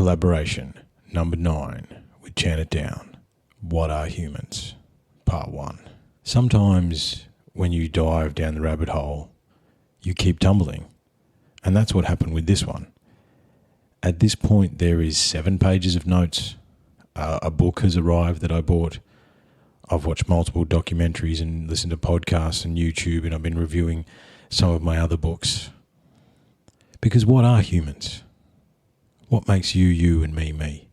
Collaboration number 9 with Chant Down. What are humans? Part 1. Sometimes when you dive down the rabbit hole, you keep tumbling. And that's what happened with this one. At this point, there is 7 pages of notes. A book has arrived that I bought. I've watched multiple documentaries and listened to podcasts and YouTube, and I've been reviewing some of my other books. Because what are humans? What makes you, you, and me?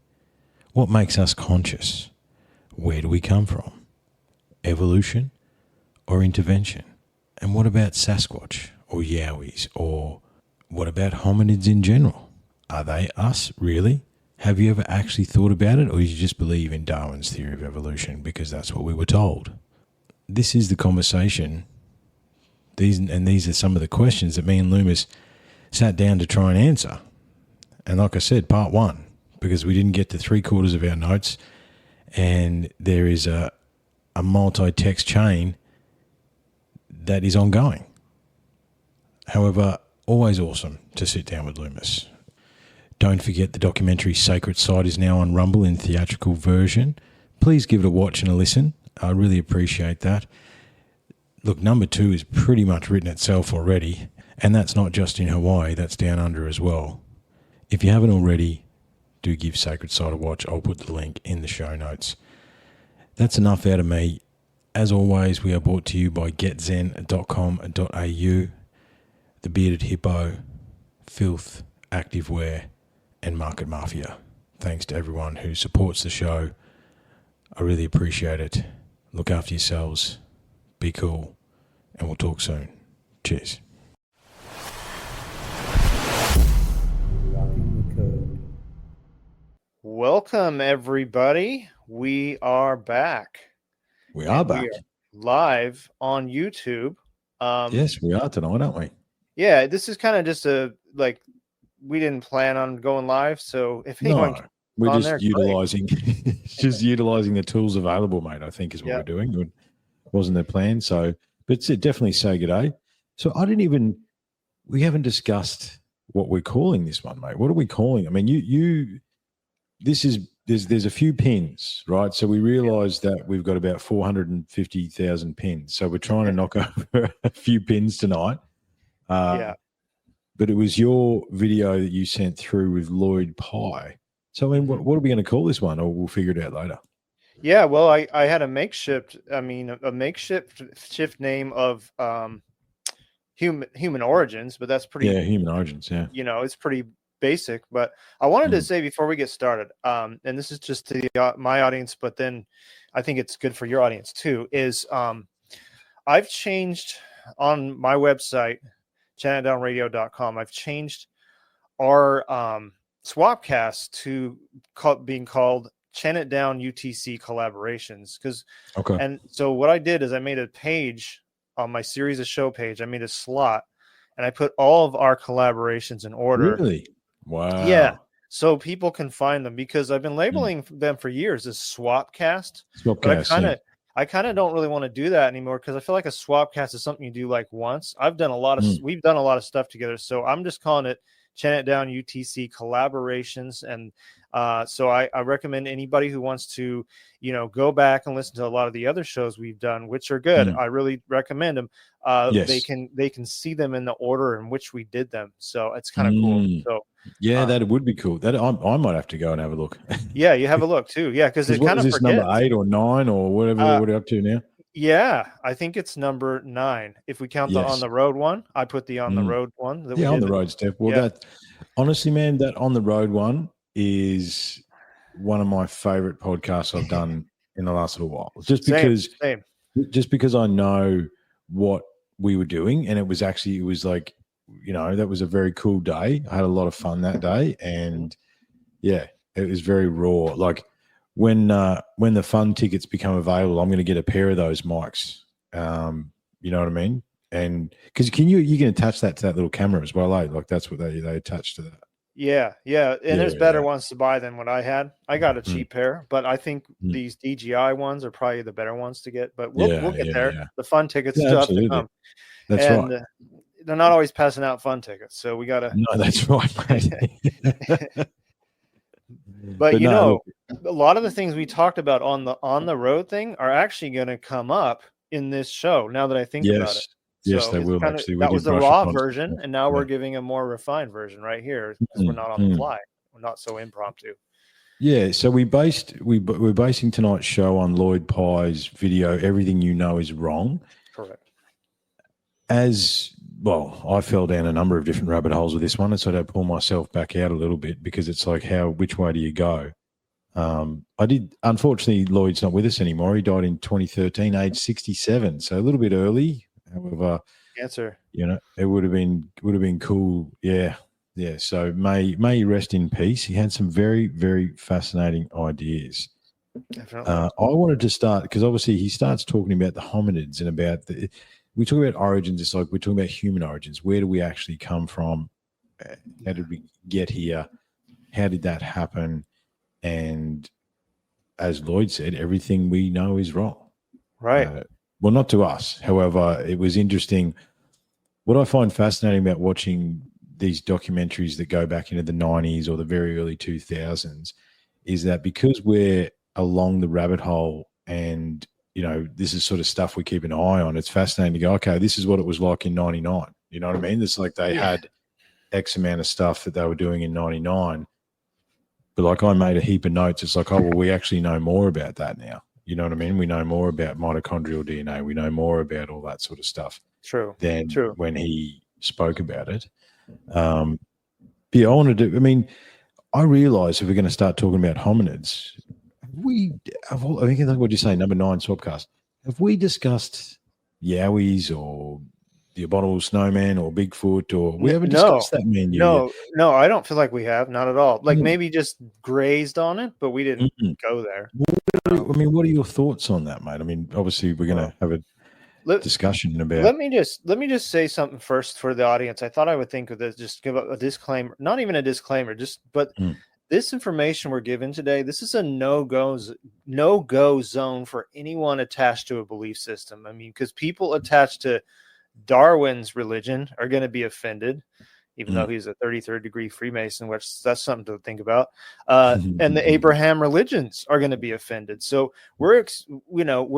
What makes us conscious? Where do we come from? Evolution or intervention? And what about Sasquatch or Yowies? Or what about hominids in general? Are they us, really? Have you ever actually thought about it, or you just believe in Darwin's theory of evolution because that's what we were told? This is the conversation. These are some of the questions that me and Loomis sat down to try and answer. And like I said, part 1, because we didn't get to 3/4 of our notes, and there is a multi-text chain that is ongoing. However, always awesome to sit down with Loomis. Don't forget the documentary Sacred Site is now on Rumble in theatrical version. Please give it a watch and a listen. I really appreciate that. Look, number 2 is pretty much written itself already, and that's not just in Hawaii, that's down under as well. If you haven't already, do give Sacred Site a watch. I'll put the link in the show notes. That's enough out of me. As always, we are brought to you by getzen.com.au, The Bearded Hippo, Filth, Activewear, and Market Mafia. Thanks to everyone who supports the show. I really appreciate it. Look after yourselves. Be cool. And we'll talk soon. Cheers. Welcome, everybody. We are back. We are back. We are live on YouTube. Yes, we are tonight, aren't we? Yeah, this is kind of just we didn't plan on going live, so if anyone we're on just there, utilizing utilizing the tools available, mate. I think is what we're doing. It wasn't the plan, so but definitely say good day. So we haven't discussed what we're calling this one, mate. What are we calling? I mean, there's a few pins, right? So we realize that we've got about 450,000 pins. So we're trying to knock over a few pins tonight. But it was your video that you sent through with Lloyd Pye. So I mean, what are we going to call this one, or we'll figure it out later? Yeah, well, I had a makeshift name of human origins, but that's pretty. Yeah, human origins. Yeah, it's pretty basic. But I wanted to say before we get started, and this is just to my audience, but then I think it's good for your audience too. Is I've changed on my website, chantitdownradio.com. I've changed our Swapcast to being called Chant It Down UTC Collaborations. And so what I did is I made a page on my series of show page. I made a slot, and I put all of our collaborations in order. Really? Wow. Yeah. So people can find them, because I've been labeling them for years as Swapcast. But I kind of don't really want to do that anymore, because I feel like a Swapcast is something you do like once. We've done a lot of stuff together. So I'm just calling it Chant It Down UTC Collaborations. And so I recommend anybody who wants to, go back and listen to a lot of the other shows we've done, which are good. I really recommend them. Yes. They can see them in the order in which we did them. So it's kind of cool. So yeah, that would be cool. That I might have to go and have a look. Yeah, you have a look too. Yeah, because it kind of forgets. Number 8 or 9 or whatever we're up to now. Yeah, I think it's number 9. If we count the on the road one, I put the on the road one. On the road step. Well, that honestly, man, that on the road one is one of my favorite podcasts I've done in the last little while. Just because I know what we were doing, and it was like, that was a very cool day. I had a lot of fun that day, and yeah, it was very raw. Like when the fun tickets become available, I'm going to get a pair of those mics. You know what I mean? And because you can attach that to that little camera as well, eh? Like that's what they attach to that. Yeah. And there's better ones to buy than what I had. I got a cheap pair, but I think these DJI ones are probably the better ones to get. But we'll get there. Yeah. The fun tickets stuff to come. That's right. They're not always passing out fun tickets, so we gotta. No, that's right, mate. But you no, know, look, a lot of the things we talked about on the road thing are actually going to come up in this show. Now that I think about it, yes, yes, so they it's will kind of actually. We that was did the brush raw upon some version, stuff. and now Yeah. we're giving a more refined version right here because we're Mm, not on the mm. fly. We're not so impromptu. Yeah, so we're basing tonight's show on Lloyd Pye's video. Everything you know is wrong. Correct. As well, I fell down a number of different rabbit holes with this one, and so I had to pull myself back out a little bit because it's like, which way do you go? I did. Unfortunately, Lloyd's not with us anymore. He died in 2013, age 67, so a little bit early. However, Answer. it would have been cool. Yeah, yeah. So may he rest in peace. He had some very very fascinating ideas. Definitely. I wanted to start because obviously he starts talking about the hominids and about we talk about origins. It's like we're talking about human origins. Where do we actually come from? How did we get here? How did that happen? And as Lloyd said, everything we know is wrong. Right. Well, not to us. However, it was interesting. What I find fascinating about watching these documentaries that go back into the 90s or the very early 2000s is that because we're along the rabbit hole and this is sort of stuff we keep an eye on, it's fascinating to go, okay, this is what it was like in 99. You know what I mean? It's like they had X amount of stuff that they were doing in 99. But like I made a heap of notes. It's like, oh, well, we actually know more about that now. You know what I mean? We know more about mitochondrial DNA. We know more about all that sort of stuff True. than when he spoke about it. But yeah, I realize if we're going to start talking about hominids, I think that's what you say, number 9 swapcast. Have we discussed Yowies or the abominable snowman or Bigfoot, or we haven't discussed that menu yet? No, I don't feel like we have, not at all. Like Mm. maybe just grazed on it, but we didn't go there. What are your thoughts on that, mate? I mean, obviously we're going to have a discussion about. Let me just say something first for the audience. I thought I would think of this, just give a disclaimer, not even a disclaimer, but this information we're given today, this is a no-go zone for anyone attached to a belief system. I mean, because people attached to Darwin's religion are going to be offended, even though he's a 33rd degree Freemason, which that's something to think about. And the Abraham religions are going to be offended. So we're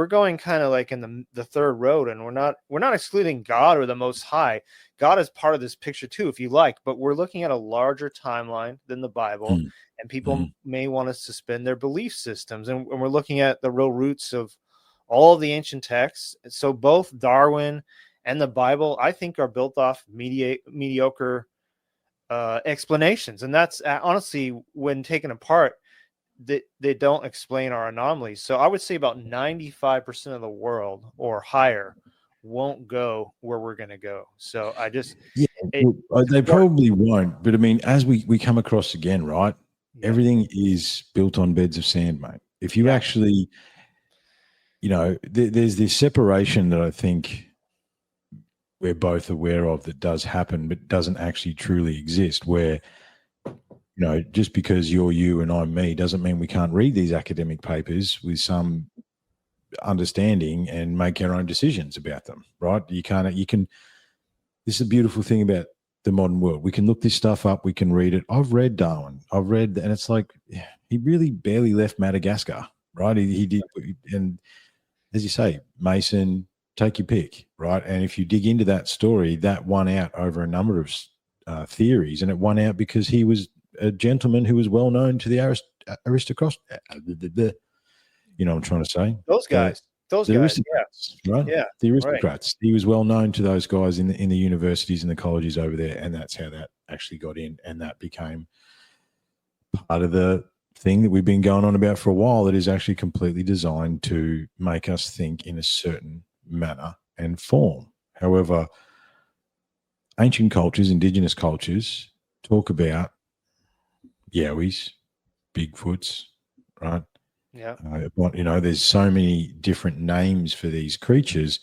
going kind of like in the third road, and we're not excluding God or the Most High. God is part of this picture too, if you like, but we're looking at a larger timeline than the Bible, and people may want to suspend their belief systems. And we're looking at the real roots of all of the ancient texts. So both Darwin and the Bible, I think, are built off mediocre explanations. And that's honestly, when taken apart, they don't explain our anomalies. So I would say about 95% of the world or higher won't go where we're going to go. So I just... they probably won't. But I mean, as we come across again, right? Yeah. Everything is built on beds of sand, mate. If you actually, there's this separation that I think we're both aware of that does happen, but doesn't actually truly exist, where, just because you're you and I'm me doesn't mean we can't read these academic papers with some understanding and make our own decisions about them, right? This is a beautiful thing about the modern world. We can look this stuff up. We can read it. I've read Darwin. And it's like, he really barely left Madagascar, right? He did. And as you say, Mason, take your pick, right? And if you dig into that story, that won out over a number of theories, and it won out because he was a gentleman who was well known to the aristocrats. You know what I'm trying to say? Those guys, aristocrats, right? Yeah, the aristocrats. Right. He was well known to those guys in the universities and the colleges over there, and that's how that actually got in, and that became part of the thing that we've been going on about for a while, that is actually completely designed to make us think in a certain manner and form. However, ancient cultures, indigenous cultures, talk about Yowies, Bigfoots, right? Yeah. There's so many different names for these creatures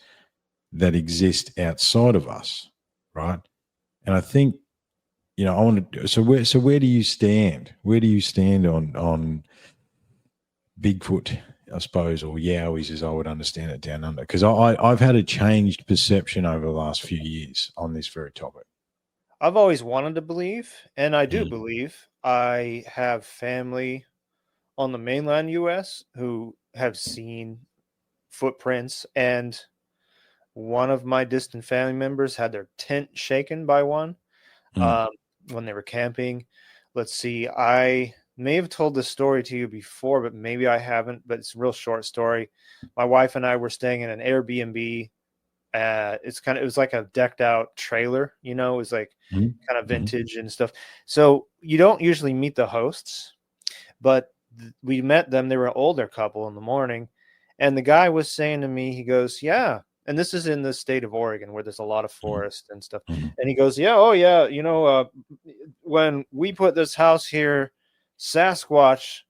that exist outside of us, right? And I think, I want to. So where do you stand? Where do you stand on Bigfoot, I suppose, or Yowies, as I would understand it down under? Because I've had a changed perception over the last few years on this very topic. I've always wanted to believe, and I do believe. I have family on the mainland U.S. who have seen footprints, and one of my distant family members had their tent shaken by one um, when they were camping. Let's see, I may have told this story to you before, but maybe I haven't. But it's a real short story. My wife and I were staying in an Airbnb. It was like a decked out trailer, it was like kind of vintage and stuff. So you don't usually meet the hosts, but we met them. They were an older couple in the morning. And the guy was saying to me, he goes, yeah. And this is in the state of Oregon where there's a lot of forest and stuff. And he goes, yeah, oh yeah. When we put this house here, Sasquatch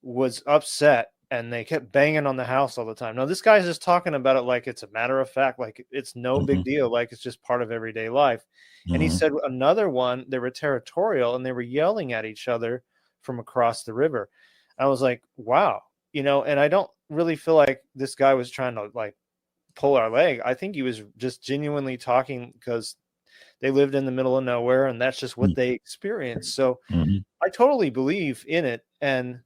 was upset and they kept banging on the house all the time. Now, this guy's just talking about it like it's a matter of fact, like it's no big deal, like it's just part of everyday life. And he said another one, they were territorial and they were yelling at each other from across the river. I was like, wow, and I don't really feel like this guy was trying to like pull our leg. I think he was just genuinely talking because they lived in the middle of nowhere and that's just what they experienced. So I totally believe in it. And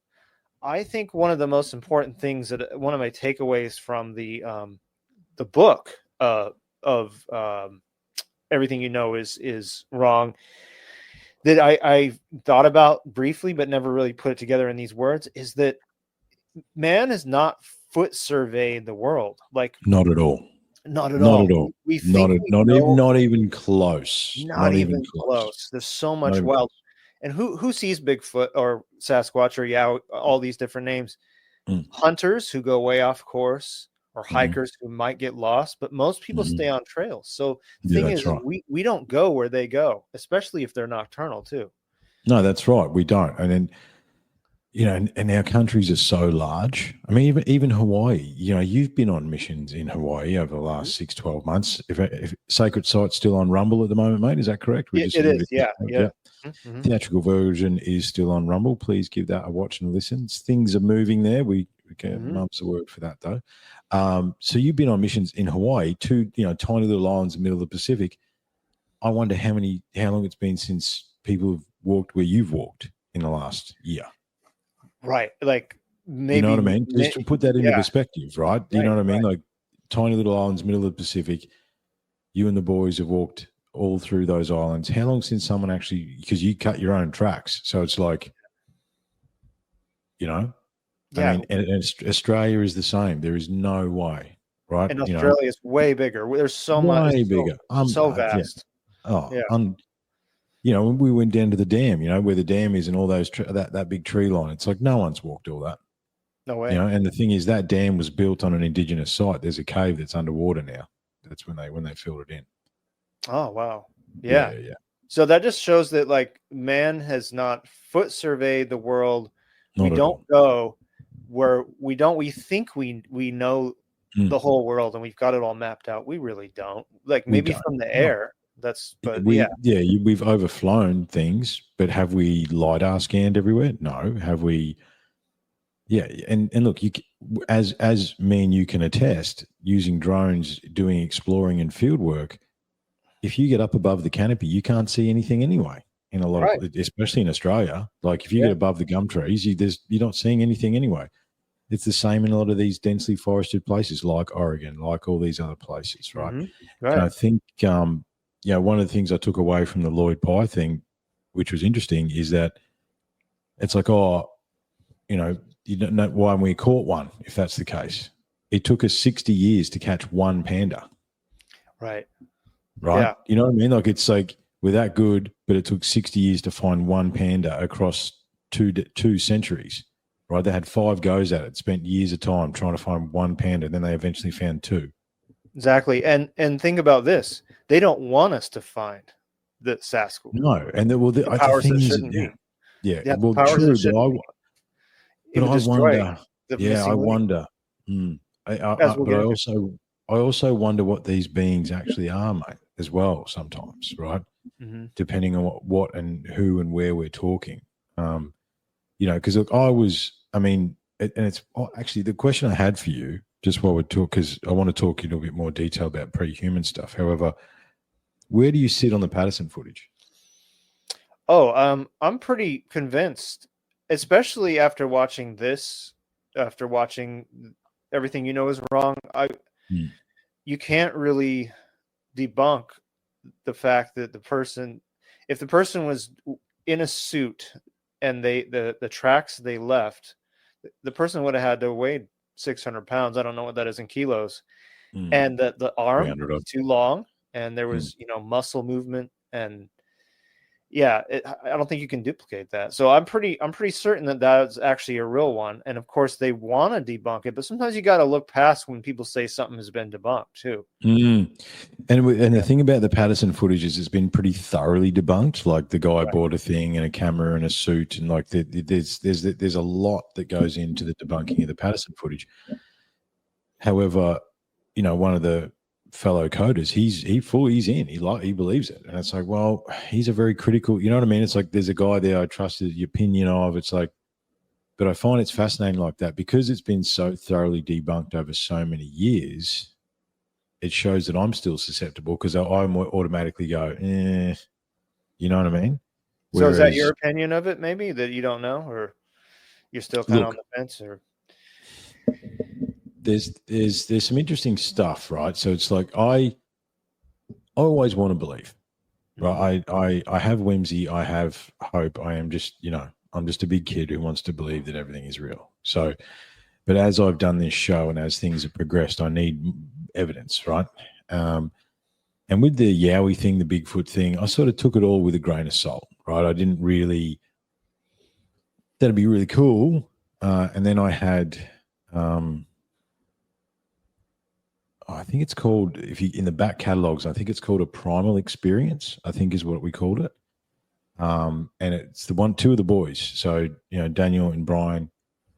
I think one of the most important things one of my takeaways from the book of Everything You Know is Wrong that I thought about briefly but never really put it together in these words is that man has not foot surveyed the world. Like not at all. Not at all. We think not even close. Not even close. There's so much wild. And who sees Bigfoot or Sasquatch or all these different names? Hunters who go way off course or hikers who might get lost, but most people stay on trails. So the thing is, we don't go where they go, especially if they're nocturnal too. No, that's right. We don't. And then, and our countries are so large. I mean, even Hawaii, you've been on missions in Hawaii over the last 6-12 months. If Sacred Site's still on Rumble at the moment, mate, is that correct? It is, yeah. Theatrical version is still on Rumble. Please give that a watch and listen. Things are moving there. We get months of work for that, though. So you've been on missions in Hawaii, two tiny little islands in the middle of the Pacific. I wonder how long it's been since people have walked where you've walked in the last year. Right. Like maybe. You know what I mean? Just to put that into perspective, right? You know what I mean? Like tiny little islands, middle of the Pacific. You and the boys have walked all through those islands. How long since someone actually, because you cut your own tracks. So it's like, I mean, and Australia is the same. There is no way, right? And Australia is way bigger. There's so much. Way bigger. So vast. Yeah. When we went down to the dam, where the dam is and all those, that big tree line, it's like no one's walked all that. No way. And the thing is that dam was built on an indigenous site. There's a cave that's underwater now. That's when they filled it in. Oh, wow. Yeah. So that just shows that like man has not foot surveyed the world. We don't go where we think we know the whole world and we've got it all mapped out. We really don't. Like maybe from the air. We've overflown things, but have we LiDAR scanned everywhere? No. Have we? Yeah, and look, as me and you can attest, using drones, doing exploring and field work, if you get up above the canopy, you can't see anything anyway. In a lot of, especially in Australia, like if you get above the gum trees, you're not seeing anything anyway. It's the same in a lot of these densely forested places, like Oregon, like all these other places, right? Right. And I think, one of the things I took away from the Lloyd Pye thing, which was interesting, is that it's like, you don't know why we caught one, if that's the case. It took us 60 years to catch one panda. Right. Yeah. You know what I mean? Like it's like we're that good, but it took 60 years to find one panda across two centuries, right? They had 5 goes at it, spent years of time trying to find one panda, and then they eventually found 2. Exactly. And think about this. They don't want us to find the Sasquatch. No. And the powers that shouldn't be. Yeah. Well, true, but I wonder. I wonder. I also wonder what these beings actually are, mate, as well. Sometimes, right? Depending on what and who and where we're talking. Because look, and it's actually the question I had for you, just while we're talking, because I want to talk in a bit more detail about pre-human stuff. However, where do you sit on the Patterson footage? Oh, I'm pretty convinced especially after watching this, after watching everything is wrong, you can't really debunk the fact that if the person was in a suit and the tracks they left, the person would have had to weigh 600 pounds. I don't know what that is in kilos. And that the arm was too long and there was, muscle movement and I don't think you can duplicate that. So I'm pretty certain that that's actually a real one. And of course they want to debunk it, but sometimes you got to look past when people say something has been debunked too. And the thing about the Patterson footage is it's been pretty thoroughly debunked. Like the guy bought a thing and a camera and a suit, and like there's a lot that goes into the debunking of the Patterson footage. However, one of the fellow coders, he's in. He believes it, and it's like, well, he's a very critical. You know what I mean? It's like there's a guy there I trust the opinion of. It's like, but I find it's fascinating like that because it's been so thoroughly debunked over so many years. It shows that I'm still susceptible because I automatically go, you know what I mean? Whereas, so is that your opinion of it, maybe, that you don't know, or you're still kind of on the fence? Or there's some interesting stuff, right? So it's like I always want to believe, right? I have whimsy, I have hope. I am just, I'm just a big kid who wants to believe that everything is real. So, but as I've done this show and as things have progressed, I need evidence, right? And with the Yowie thing, the Bigfoot thing, I sort of took it all with a grain of salt, right? I didn't really, that'd be really cool. And then I had, I think it's called, in the back catalogs, I think it's called a primal experience, I think is what we called it. And it's two of the boys. So, Daniel and Brian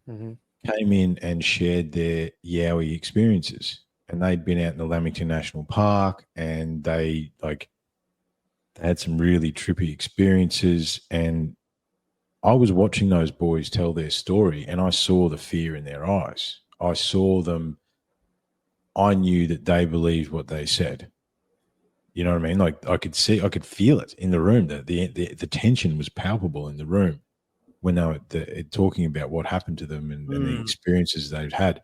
came in and shared their Yowie experiences. And they'd been out in the Lamington National Park and they had some really trippy experiences. And I was watching those boys tell their story and I saw the fear in their eyes. I saw them. I knew that they believed what they said. You know what I mean? Like I could feel it in the room. The tension was palpable in the room when they were talking about what happened to them and the experiences they'd had.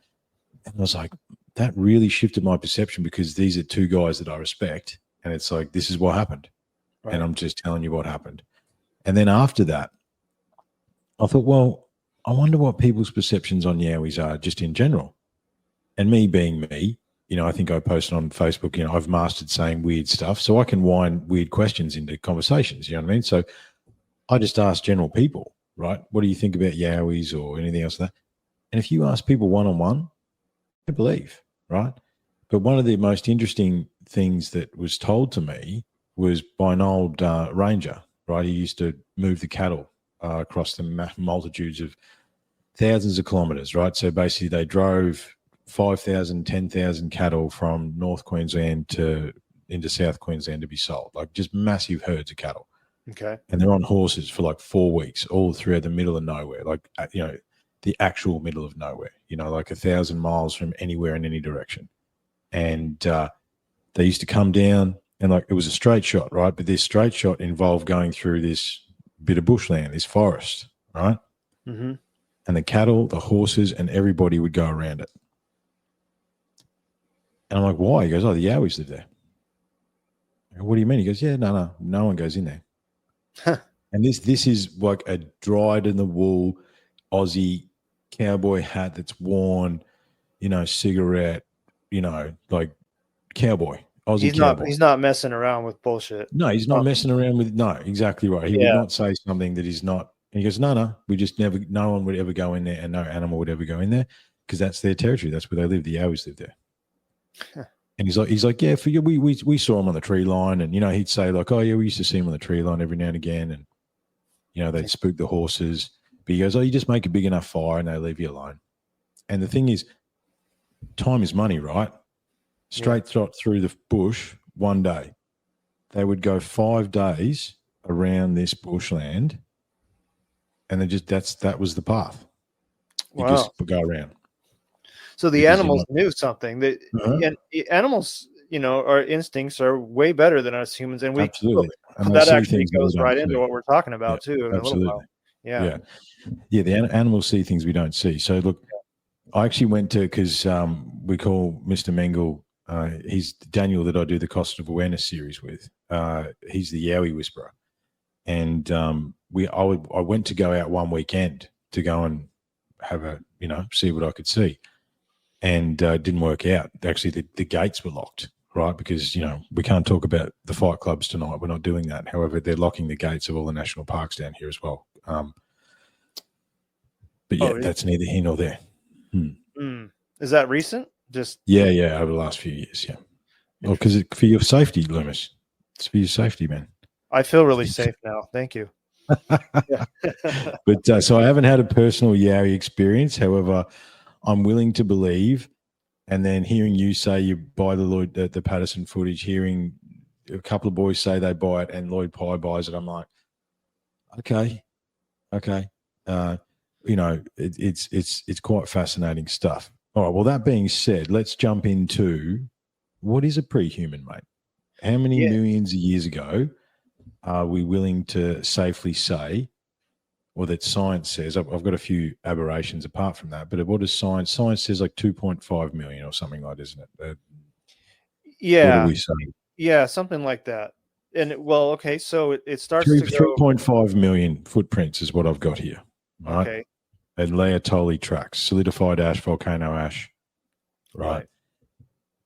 And I was like, that really shifted my perception because these are two guys that I respect. And it's like, this is what happened. Right. And I'm just telling you what happened. And then after that, I thought, well, I wonder what people's perceptions on Yowies are just in general. And me being me, I think I posted on Facebook, I've mastered saying weird stuff. So I can wind weird questions into conversations, you know what I mean? So I just ask general people, right? What do you think about Yowies or anything else like that? And if you ask people one-on-one, I believe, right? But one of the most interesting things that was told to me was by an old ranger, right? He used to move the cattle across the multitudes of thousands of kilometers, right? So basically they drove 5,000, 10,000 cattle from North Queensland into South Queensland to be sold, like just massive herds of cattle. Okay. And they're on horses for like 4 weeks, all through the middle of nowhere, like, the actual middle of nowhere, like 1,000 miles from anywhere in any direction. And they used to come down and like it was a straight shot, right? But this straight shot involved going through this bit of bushland, this forest, right? Mm-hmm. And the cattle, the horses, and everybody would go around it. And I'm like, why? He goes, oh, the Yowies live there. I go, what do you mean? He goes, yeah, no one goes in there. Huh. And this is like a dried in the wool Aussie cowboy hat that's worn, cigarette, like cowboy, Aussie cowboy. He's not messing around with bullshit. No, he's not messing around with, no, exactly right. He would not say something that is not, and he goes, no, no one would ever go in there and no animal would ever go in there because that's their territory. That's where they live. The Yowies live there. Huh. And he's like, yeah, we saw him on the tree line. And, he'd say like, oh yeah, we used to see him on the tree line every now and again. And, they'd spook the horses. But he goes, oh, you just make a big enough fire and they leave you alone. And the thing is, time is money, right? Straight through the bush one day. They would go 5 days around this bushland and that was the path. You just go around. So the animals knew something. That animals, our instincts are way better than us humans. And absolutely. And that actually goes right into what we're talking about too in a little while. Yeah. The animals see things we don't see. So look, I actually went to, because we call Mr. Mengel, he's Daniel that I do the Cost of Awareness series with. He's the Yowie Whisperer. And I went to go out one weekend to go and have see what I could see. And it didn't work out. Actually, the gates were locked, right? Because, we can't talk about the fight clubs tonight. We're not doing that. However, they're locking the gates of all the national parks down here as well. But yeah, that's neither here nor there. Is that recent? Just yeah, over the last few years, yeah. Well, because for your safety, Loomis. It's for your safety, man. I feel really safe now. Thank you. But so I haven't had a personal Yowie experience. However, I'm willing to believe, and then hearing you say you buy the Patterson footage, hearing a couple of boys say they buy it, and Lloyd Pye buys it, I'm like, okay. It's quite fascinating stuff. All right. Well, that being said, let's jump into what is a pre-human, mate. How many millions of years ago are we willing to safely say, or that science says? I've got a few aberrations apart from that, but what does science says? Like 2.5 million or something like that, isn't it? What are we saying? Yeah, something like that. And okay, so it starts 3.5 million footprints is what I've got here. Right? Okay. And Laetoli tracks, solidified ash, volcano ash. Right.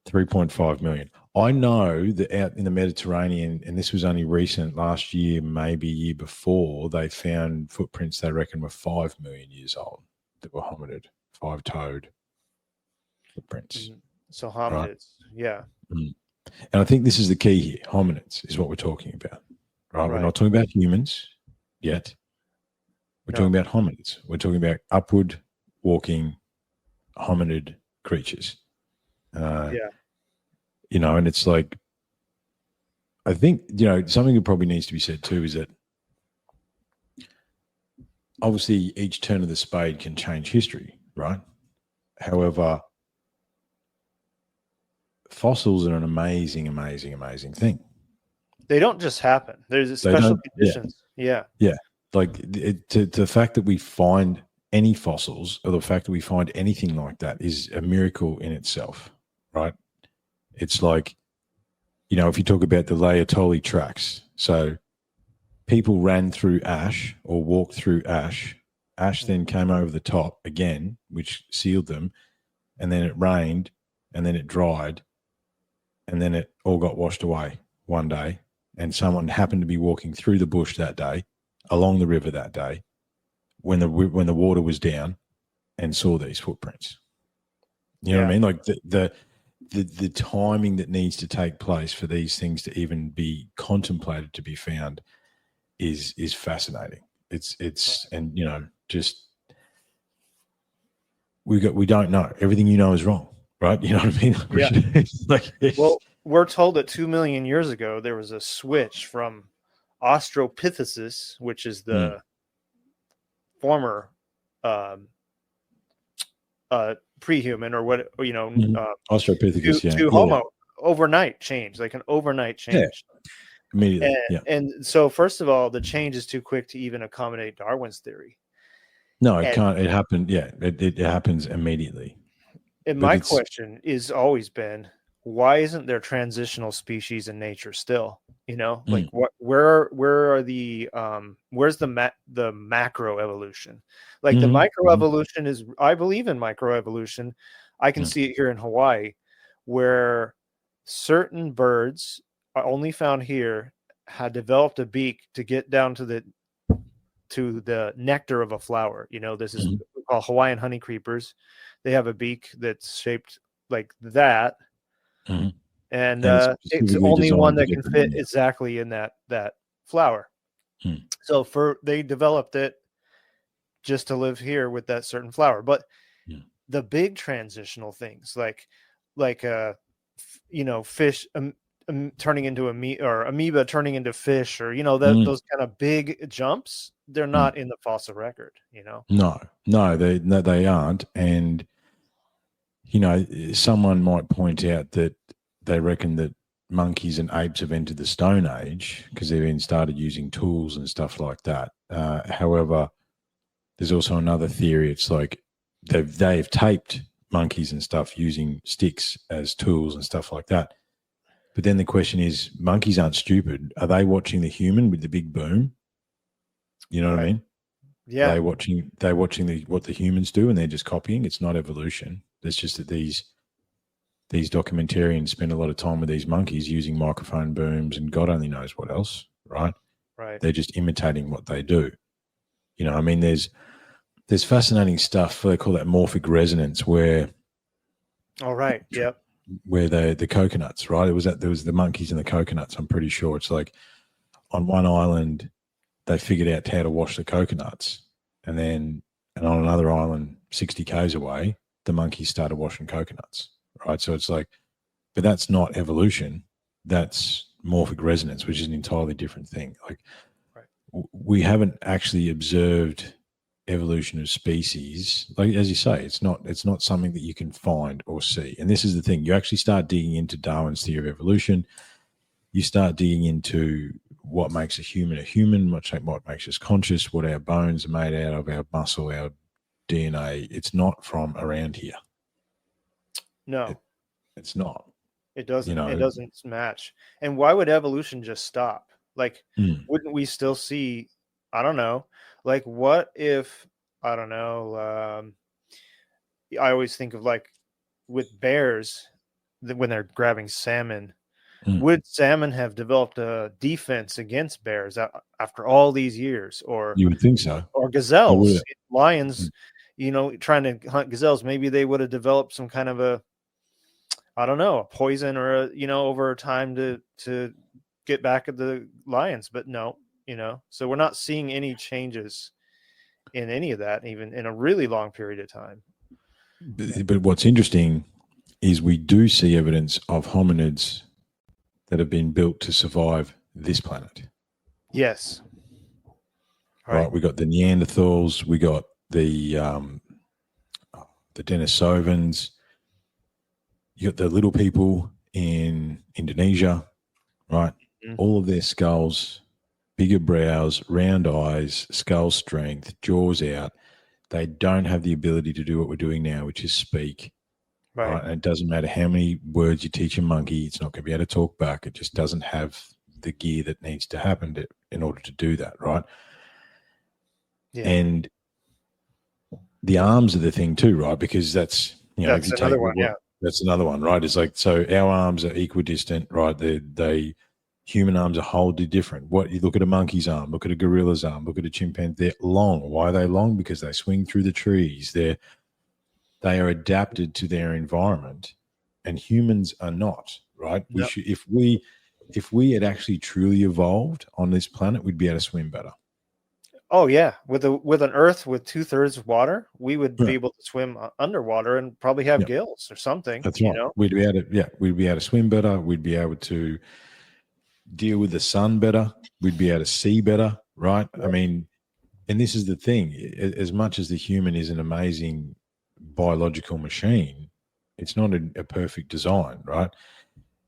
3.5 million. I know that out in the Mediterranean, and this was only recent, last year, maybe year before, they found footprints they reckon were 5 million years old that were hominid, 5-toed footprints. So hominids, right? Yeah. And I think this is the key here. Hominids is what we're talking about, right? We're not talking about humans yet. We're talking about hominids. We're talking about upward walking hominid creatures. And it's like, I think, something that probably needs to be said too is that obviously each turn of the spade can change history, right? However, fossils are an amazing, amazing, amazing thing. They don't just happen. There's special conditions. Yeah. Like the fact that we find any fossils, or the fact that we find anything like that, is a miracle in itself, right? It's like, if you talk about the Laetoli tracks, so people ran through ash or walked through ash. Ash then came over the top again, which sealed them, and then it rained, and then it dried, and then it all got washed away one day, and someone happened to be walking through the bush that day, along the river that day, when the water was down, and saw these footprints. You know what I mean? Like the timing that needs to take place for these things to even be contemplated to be found is fascinating. It's and just we don't know. Everything is wrong, right? You know what I mean? Yeah. Well, we're told that 2 million years ago there was a switch from Australopithecus, which is the former pre-human, or what Australopithecus, to Homo. Overnight change, like an overnight change. Immediately. And so, first of all, the change is too quick to even accommodate Darwin's theory. No, it can't. It happened. Yeah, it happens immediately. And my question is always been, why isn't there transitional species in nature still? Like where are the where's the macro evolution? Like the micro evolution is, I believe in micro evolution. I can see it here in Hawaii, where certain birds are only found here had developed a beak to get down to the nectar of a flower. This is called Hawaiian honey creepers. They have a beak that's shaped like that. And it's only one that can fit exactly in that flower. So they developed it just to live here with that certain flower. But the big transitional things like fish turning into amoeba turning into fish, or those kind of big jumps, they're not in the fossil record. No, they aren't. And someone might point out that they reckon that monkeys and apes have entered the Stone Age because they've been started using tools and stuff like that. However, there's also another theory. It's like they've taped monkeys and stuff using sticks as tools and stuff like that. But then the question is, monkeys aren't stupid. Are they watching the human with the big boom? You know what I mean? Yeah. Are they watching what the humans do and they're just copying? It's not evolution. It's just that these documentarians spend a lot of time with these monkeys using microphone booms and God only knows what else, right? Right. They're just imitating what they do. You know, I mean, there's fascinating stuff. They call that morphic resonance, where All right. Yep. where the coconuts, right? There was the monkeys and the coconuts. I'm pretty sure it's like on one island they figured out how to wash the coconuts, and on another island 60 k's away the monkeys started washing coconuts, right? So it's like, but that's not evolution. That's morphic resonance, which is an entirely different thing. Like, we haven't actually observed evolution of species. Like, as you say, it's not something that you can find or see. And this is the thing: you actually start digging into Darwin's theory of evolution. You start digging into what makes a human, much like what makes us conscious, what our bones are made out of, our muscle, our DNA. It's not from around here. No, it's not. It doesn't. It doesn't match. And why would evolution just stop? Like, wouldn't we still see? I don't know. Like, what if? I don't know. I always think of, like, with bears, when they're grabbing salmon. Would salmon have developed a defense against bears after all these years? Or you would think so. Or gazelles, lions, trying to hunt gazelles. Maybe they would have developed some kind of a poison or over time to get back at the lions. But no, so we're not seeing any changes in any of that, even in a really long period of time. But what's interesting is we do see evidence of hominids that have been built to survive this planet. Yes. Right. We got the Neanderthals. We got the Denisovans. You got the little people in Indonesia, right? All of their skulls, bigger brows, round eyes, skull strength, jaws out. They don't have the ability to do what we're doing now, which is speak. Right. And it doesn't matter how many words you teach a monkey, it's not going to be able to talk back. It just doesn't have the gear that needs to happen in order to do that, right? Yeah. And the arms are the thing too, right? Because that's, that's another one, that's another one, right? It's like, so our arms are equidistant, right? Human arms are wholly different. What you look at a monkey's arm, look at a gorilla's arm, look at a chimpanzee, they're long. Why are they long? Because they swing through the trees. They are adapted to their environment, and humans are not, right? Yep. If we had actually truly evolved on this planet, we'd be able to swim better. Oh yeah, with an Earth with 2/3 water, we would be able to swim underwater and probably have gills or something. That's right. We'd be able to swim better. We'd be able to deal with the sun better. We'd be able to see better, right? I mean, and this is the thing: as much as the human is an amazing biological machine, it's not a perfect design, right?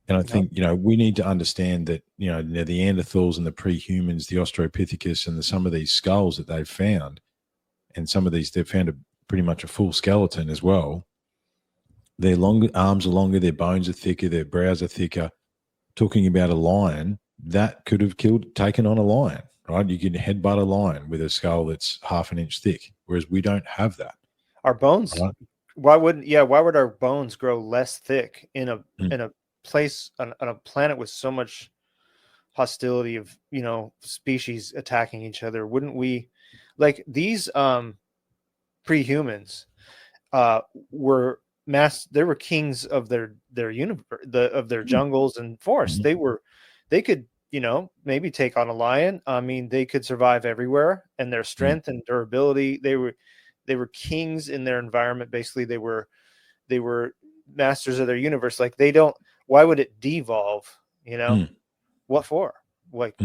And I think we need to understand that the Neanderthals and the pre-humans, the Australopithecus, and some of these skulls that they've found, and some of these they've found pretty much a full skeleton as well. Their arms are longer, their bones are thicker, their brows are thicker. Talking about a lion, that could have taken on a lion, right? You can headbutt a lion with a skull that's half an inch thick, whereas we don't have that. Our bones, right? Why would our bones grow less thick in a place on a planet with so much hostility of species attacking each other? Wouldn't we, like, these pre-humans were they were kings of their universe, of their jungles and forests. They could maybe take on a lion. I mean, they could survive everywhere, and their strength and durability, they were kings in their environment. Basically, they were masters of their universe. Like, why would it devolve? What for? Like,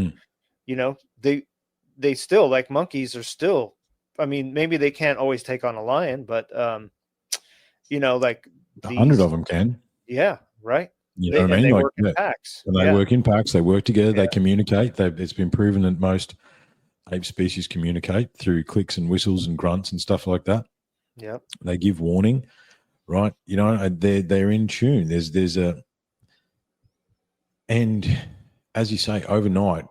they still, like, monkeys are still, I mean, maybe they can't always take on a lion, but like 100 of them can. Yeah. Right. You know what I mean? They work in packs. And they work in packs. They work together. They communicate. It's been proven that most ape species communicate through clicks and whistles and grunts and stuff like that. Yep. They give warning, right? You know, they're in tune. There's a, and as you say, overnight,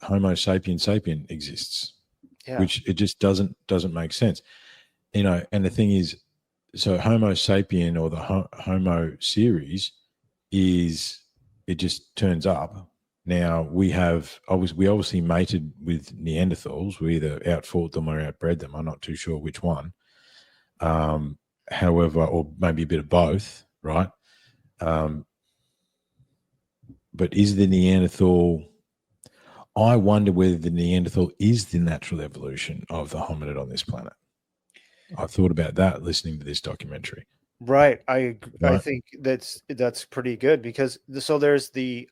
Homo sapien sapien exists, Yeah. which it just doesn't make sense. You know, and the thing is, so Homo sapien or the Homo series is, it just turns up. Now we obviously mated with Neanderthals. We either outfought them or outbred them. I'm not too sure which one. However, or maybe a bit of both, right? But is the Neanderthal? I wonder whether the Neanderthal is the natural evolution of the hominid on this planet. I thought about that listening to this documentary. Right. I Right? think that's pretty good because so there's the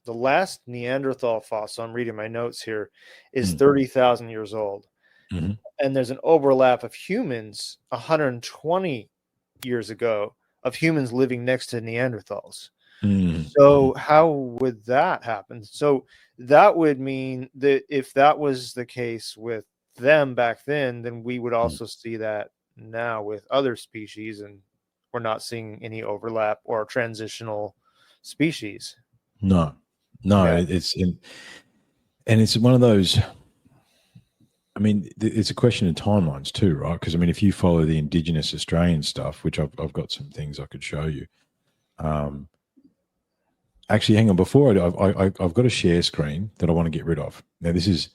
last Neanderthal fossil, I'm reading my notes here, is 30,000 years old. Mm-hmm. And there's an overlap of humans 120 years ago of humans living next to Neanderthals. Mm-hmm. So how would that happen? So that would mean that if that was the case with them back then we would also see that now with other species, and we're not seeing any overlap or transitional species. No, Yeah. and it's one of those. I mean, it's a question of timelines too, right? Because I mean, if you follow the Indigenous Australian stuff, which I've got some things I could show you. Actually, hang on. Before I've got a share screen that I want to get rid of. Now, this is.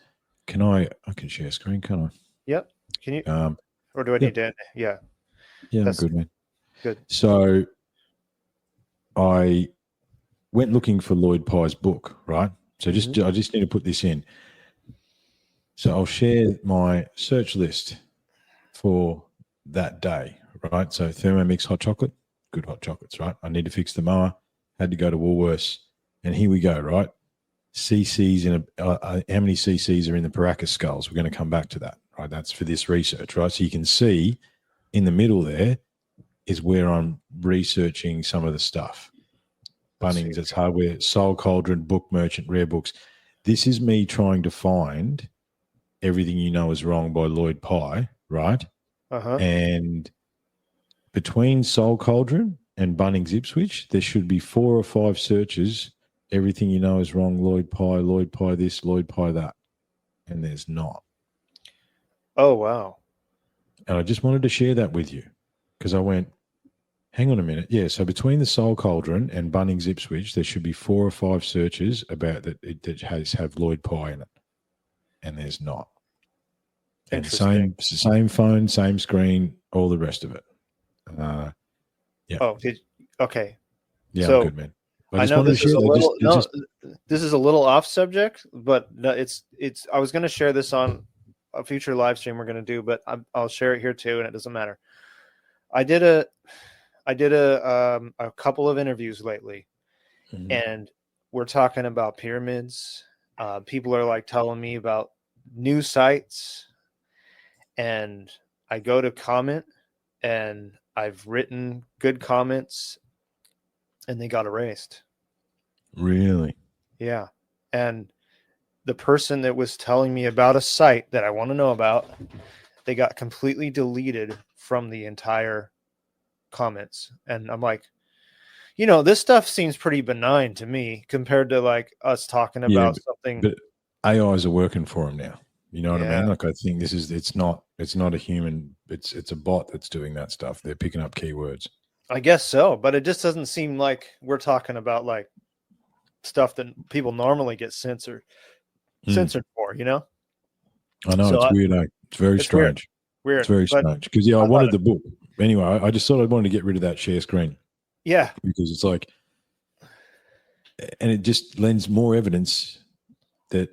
I can share screen, can I? Yep. Can you? Or do I Yep. need to? Yeah. Yeah, That's I'm good, man. good. So I went looking for Lloyd Pye's book, right? So I just need to put this in. So I'll share my search list for that day, right? So Thermomix hot chocolate, good hot chocolates, right? I need to fix the mower, had to go to Woolworths, and here we go, right? CCs in how many CCs are in the Paracas skulls? We're going to come back to that, right? That's for this research, right? So you can see in the middle there is where I'm researching some of the stuff. Bunnings, it's hardware, Soul Cauldron, Book Merchant, Rare Books. This is me trying to find Everything You Know Is Wrong by Lloyd Pye, right? Uh-huh. And between Soul Cauldron and Bunnings Ipswich, there should be 4 or 5 searches. Everything You Know Is Wrong, Lloyd Pye this, Lloyd Pye that. And there's not. Oh, wow. And I just wanted to share that with you because I went, hang on a minute. Yeah, so between the Soul Cauldron and Bunnings Ipswich, there should be 4 or 5 searches about that have Lloyd Pye in it. And there's not. And same phone, same screen, all the rest of it. Yeah. Oh, okay. Yeah, so, I'm good, man. I know this is a little this is a little off subject, but it's I was going to share this on a future live stream we're going to do, but I'll share it here too, and it doesn't matter. I did a couple of interviews lately, and we're talking about pyramids. People are like telling me about new sites, and I go to comment, and I've written good comments, and they got erased. Really? Yeah. And the person that was telling me about a site that I want to know about, they got completely deleted from the entire comments. And I'm like, this stuff seems pretty benign to me compared to like us talking about something. But AIs are working for them now. You know what I mean? Like, I think it's not a human, it's a bot that's doing that stuff. They're picking up keywords. I guess so, but it just doesn't seem like we're talking about like stuff that people normally get censored for, I know, so it's weird. It's very strange. Weird. It's very strange because I wanted the book anyway. I just thought I wanted to get rid of that share screen. Yeah, because it's like, and it just lends more evidence that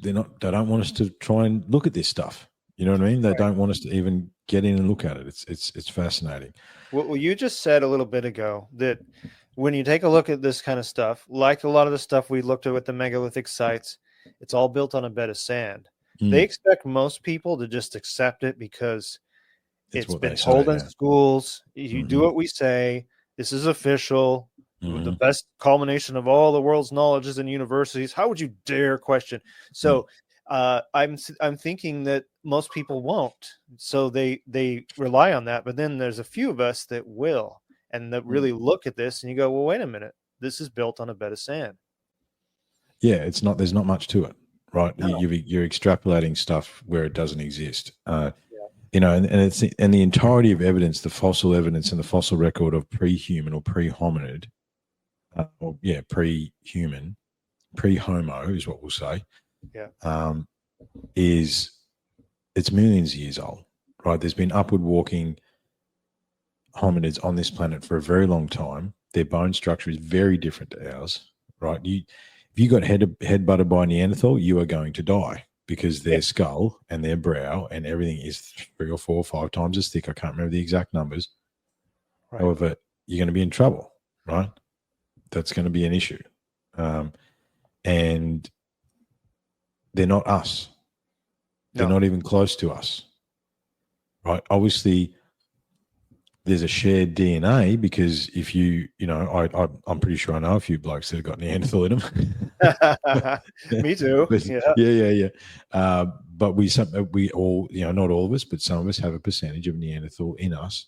they don't want us to try and look at this stuff. You know what I mean? They don't want us to even get in and look at it. It's fascinating. Well, you just said a little bit ago that when you take a look at this kind of stuff, like a lot of the stuff we looked at with the megalithic sites, it's all built on a bed of sand. They expect most people to just accept it because it's been told in schools. You do what we say. This is official. The best culmination of all the world's knowledge is in universities. How would you dare question? So I'm thinking that most people won't, so they rely on that. But then there's a few of us that will, and that really look at this, and you go, well, wait a minute, this is built on a bed of sand. Yeah, it's not. There's not much to it, right? No. You're extrapolating stuff where it doesn't exist. And the entirety of evidence, the fossil evidence and the fossil record of pre-human or pre-hominid, pre-human, pre-homo is what we'll say. Yeah. It's millions of years old, right? There's been upward walking hominids on this planet for a very long time. Their bone structure is very different to ours, right? If you got head butted by a Neanderthal, you are going to die because their skull and their brow and everything is 3 or 4 or 5 times as thick. I can't remember the exact numbers. Right. However, you're going to be in trouble, right? That's going to be an issue. And they're not us. They're not even close to us, right? Obviously, there's a shared DNA because if I'm pretty sure I know a few blokes that have got Neanderthal in them. Me too. Yeah. But we all, not all of us, but some of us have a percentage of Neanderthal in us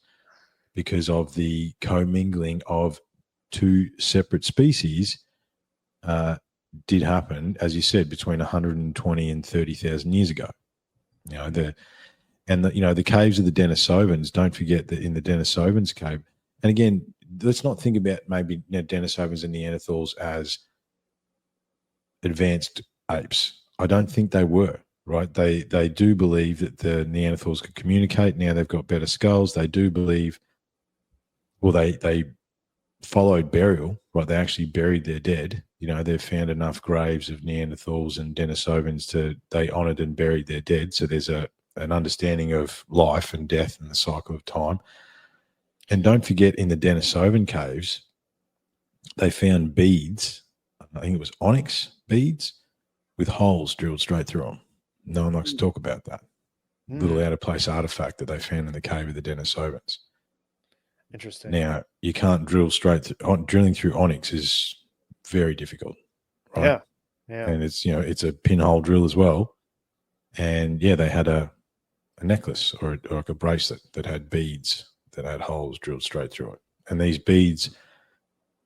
because of the commingling of 2 separate species did happen, as you said, between 120 and 30,000 years ago. The caves of the Denisovans, don't forget that in the Denisovans cave, and again, let's not think about maybe Denisovans and Neanderthals as advanced apes. I don't think they were, right? They do believe that the Neanderthals could communicate. Now they've got better skulls. They do believe, well, they followed burial, right? They actually buried their dead. They've found enough graves of Neanderthals and Denisovans they honored and buried their dead. So there's an understanding of life and death and the cycle of time. And don't forget, in the Denisovan caves, they found beads. I think it was onyx beads with holes drilled straight through them. No one likes to talk about that. Little out-of-place artifact that they found in the cave of the Denisovans. Interesting. Now, you can't drill straight through. Drilling through onyx is very difficult, right? Yeah. And it's a pinhole drill as well. And they had a necklace or like a bracelet that had beads that had holes drilled straight through it. And these beads,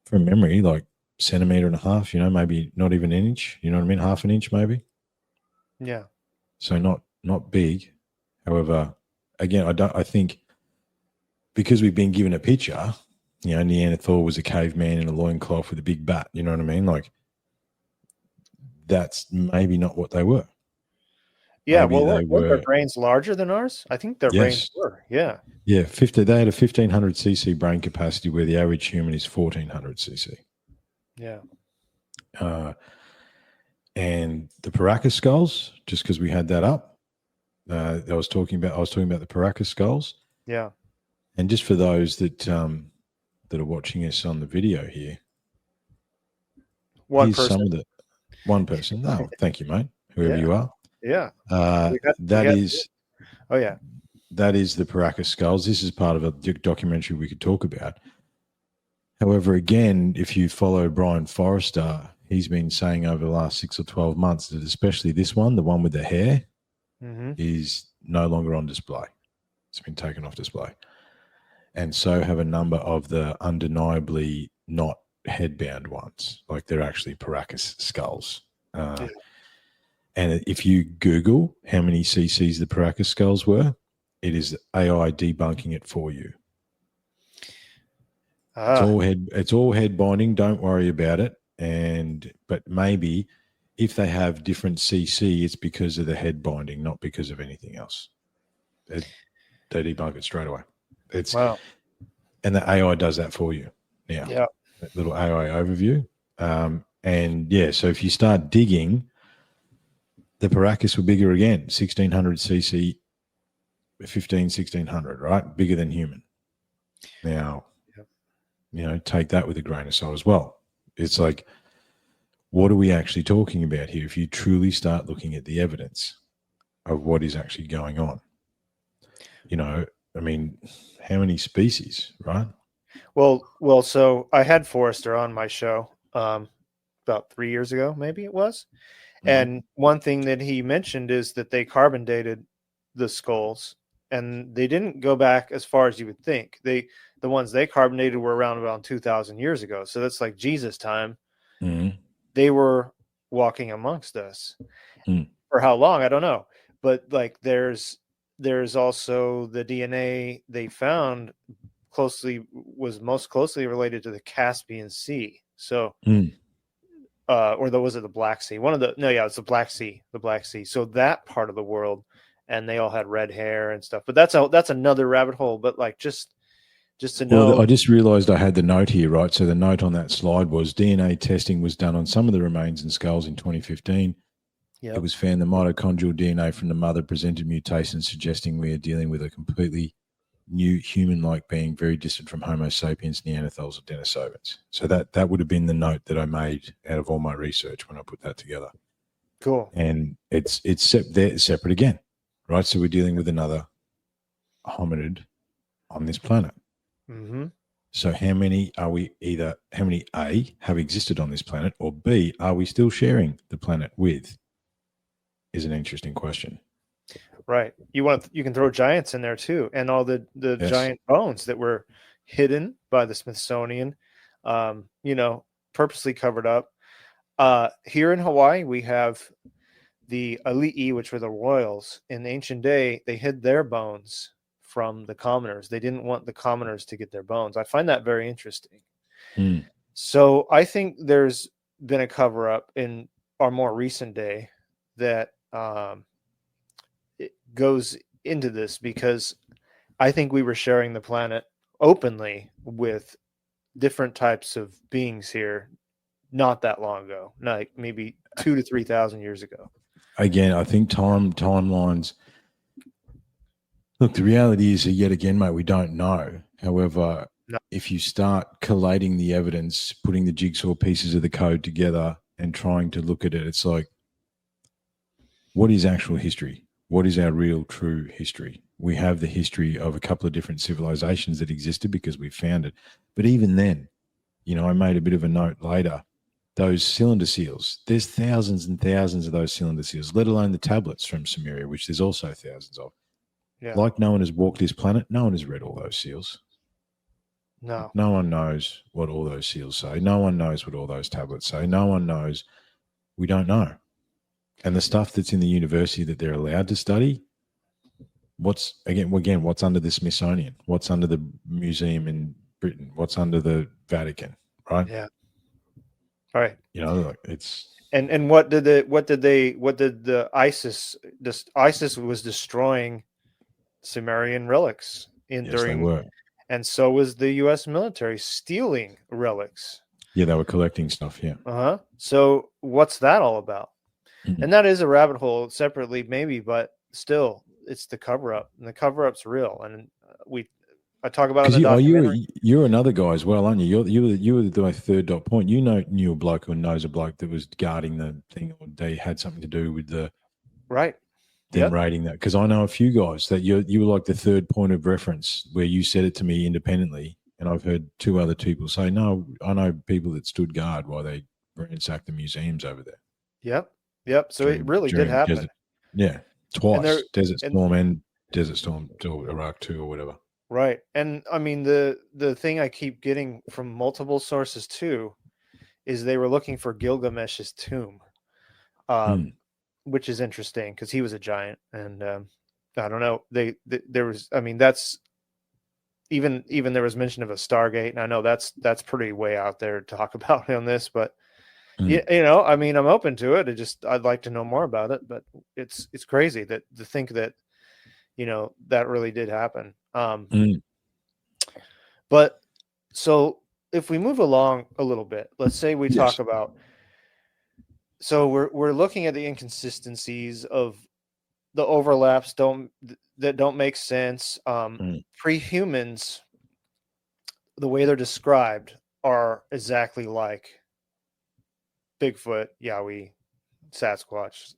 from memory, like 1.5 centimeters, maybe not even an inch, you know what I mean? 1/2 inch maybe. Yeah. So not big. However, again, I think because we've been given a picture, Neanderthal was a caveman in a loincloth with a big bat, you know what I mean? Like, that's maybe not what they were. Yeah, weren't their brains larger than ours? I think their brains were, yeah. Yeah, they had a 1,500 cc brain capacity where the average human is 1,400 cc. Yeah. And the Paracas skulls, just because we had that up, I was talking about the Paracas skulls. Yeah. And just for those that are watching us on the video here, one person. One person. No, thank you, mate. Whoever you are. Yeah. That is the Paracas skulls. This is part of a documentary we could talk about. However, again, if you follow Brian Forrester, he's been saying over the last 6 or 12 months that especially this one, the one with the hair, is no longer on display. It's been taken off display. And so have a number of the undeniably not headbound ones. Like, they're actually Paracas skulls. And if you Google how many cc's the Paracas skulls were, it is AI debunking it for you. It's all head binding. Don't worry about it. But maybe if they have different cc, it's because of the head binding, not because of anything else. They debunk it straight away. Wow. And the AI does that for you now. Yeah. That little AI overview. So if you start digging, the Paracas were bigger again, 1,600 cc, 1,600, right? Bigger than human. Now, take that with a grain of salt as well. It's like, what are we actually talking about here if you truly start looking at the evidence of what is actually going on? I mean, how many species, right? Well, so I had Forrester on my show about 3 years ago, maybe it was. And one thing that he mentioned is that they carbon dated the skulls, and they didn't go back as far as you would think. The ones they carbon dated were around 2,000 years ago. So that's like Jesus time. Mm. They were walking amongst us. Mm. For how long, I don't know. But like there's also the DNA they found was most closely related to the Caspian Sea. So was it the Black Sea? It's the Black Sea. The Black Sea. So that part of the world, and they all had red hair and stuff. But that's another rabbit hole. But like just to know. Well, I just realised I had the note here, right? So the note on that slide was DNA testing was done on some of the remains and skulls in 2015. Yep. It was found the mitochondrial DNA from the mother presented mutations, suggesting we are dealing with a completely new human-like being, very distant from Homo sapiens, Neanderthals, or Denisovans. So that would have been the note that I made out of all my research when I put that together. Cool. And it's separate again, right? So we're dealing with another hominid on this planet. Mm-hmm. So how many A have existed on this planet, or B, are we still sharing the planet with, is an interesting question. Right. You can throw giants in there too, and all the Yes. giant bones that were hidden by the Smithsonian, purposely covered up. Here in Hawaii, we have the Ali'i, which were the royals. In the ancient day, they hid their bones from the commoners. They didn't want the commoners to get their bones. I find that very interesting. So I think there's been a cover up in our more recent day that it goes into this, because I think we were sharing the planet openly with different types of beings here not that long ago, like maybe 2,000 to 3,000 years ago. Again, I think timelines. Look, the reality is, yet again, mate, we don't know. However, if you start collating the evidence, putting the jigsaw pieces of the code together and trying to look at it, it's like, what is actual history? What is our real, true history? We have the history of a couple of different civilizations that existed because we found it. But even then, I made a bit of a note later, those cylinder seals, there's thousands and thousands of those cylinder seals, let alone the tablets from Sumeria, which there's also thousands of. Yeah. Like no one has walked this planet, no one has read all those seals. No. No one knows what all those seals say. No one knows what all those tablets say. No one knows. We don't know. And the stuff that's in the university that they're allowed to study, what's under the Smithsonian? What's under the museum in Britain? What's under the Vatican? Right? Yeah. Right. It's and what did the ISIS was destroying Sumerian relics they were. And so was the U.S. military stealing relics. Yeah, they were collecting stuff. Yeah. So what's that all about? Mm-hmm. And that is a rabbit hole separately, maybe, but still, it's the cover up, and the cover up's real. And I talk about it in the documentary. You're another guy as well, aren't you? You were the third dot point. Knew a bloke who knows a bloke that was guarding the thing, or they had something to do with the right. Them rating that, because I know a few guys that you were like the third point of reference where you said it to me independently, and I've heard two other people say, no, I know people that stood guard while they ransacked the museums over there. Yep. So it really did happen. Twice. Desert Storm and Desert Storm to Iraq 2 or whatever. Right. And I mean, the thing I keep getting from multiple sources too is they were looking for Gilgamesh's tomb. Which is interesting because he was a giant, and I don't know. There was, I mean, that's even there was mention of a Stargate, and I know that's pretty way out there to talk about on this, but I mean, I'm open to it. I'd like to know more about it, but it's crazy to think that that really did happen. But so if we move along a little bit, let's say we talk about. So we're looking at the inconsistencies of the overlaps that don't make sense. Pre-humans, the way they're described, are exactly like Bigfoot, Yowie, Sasquatch.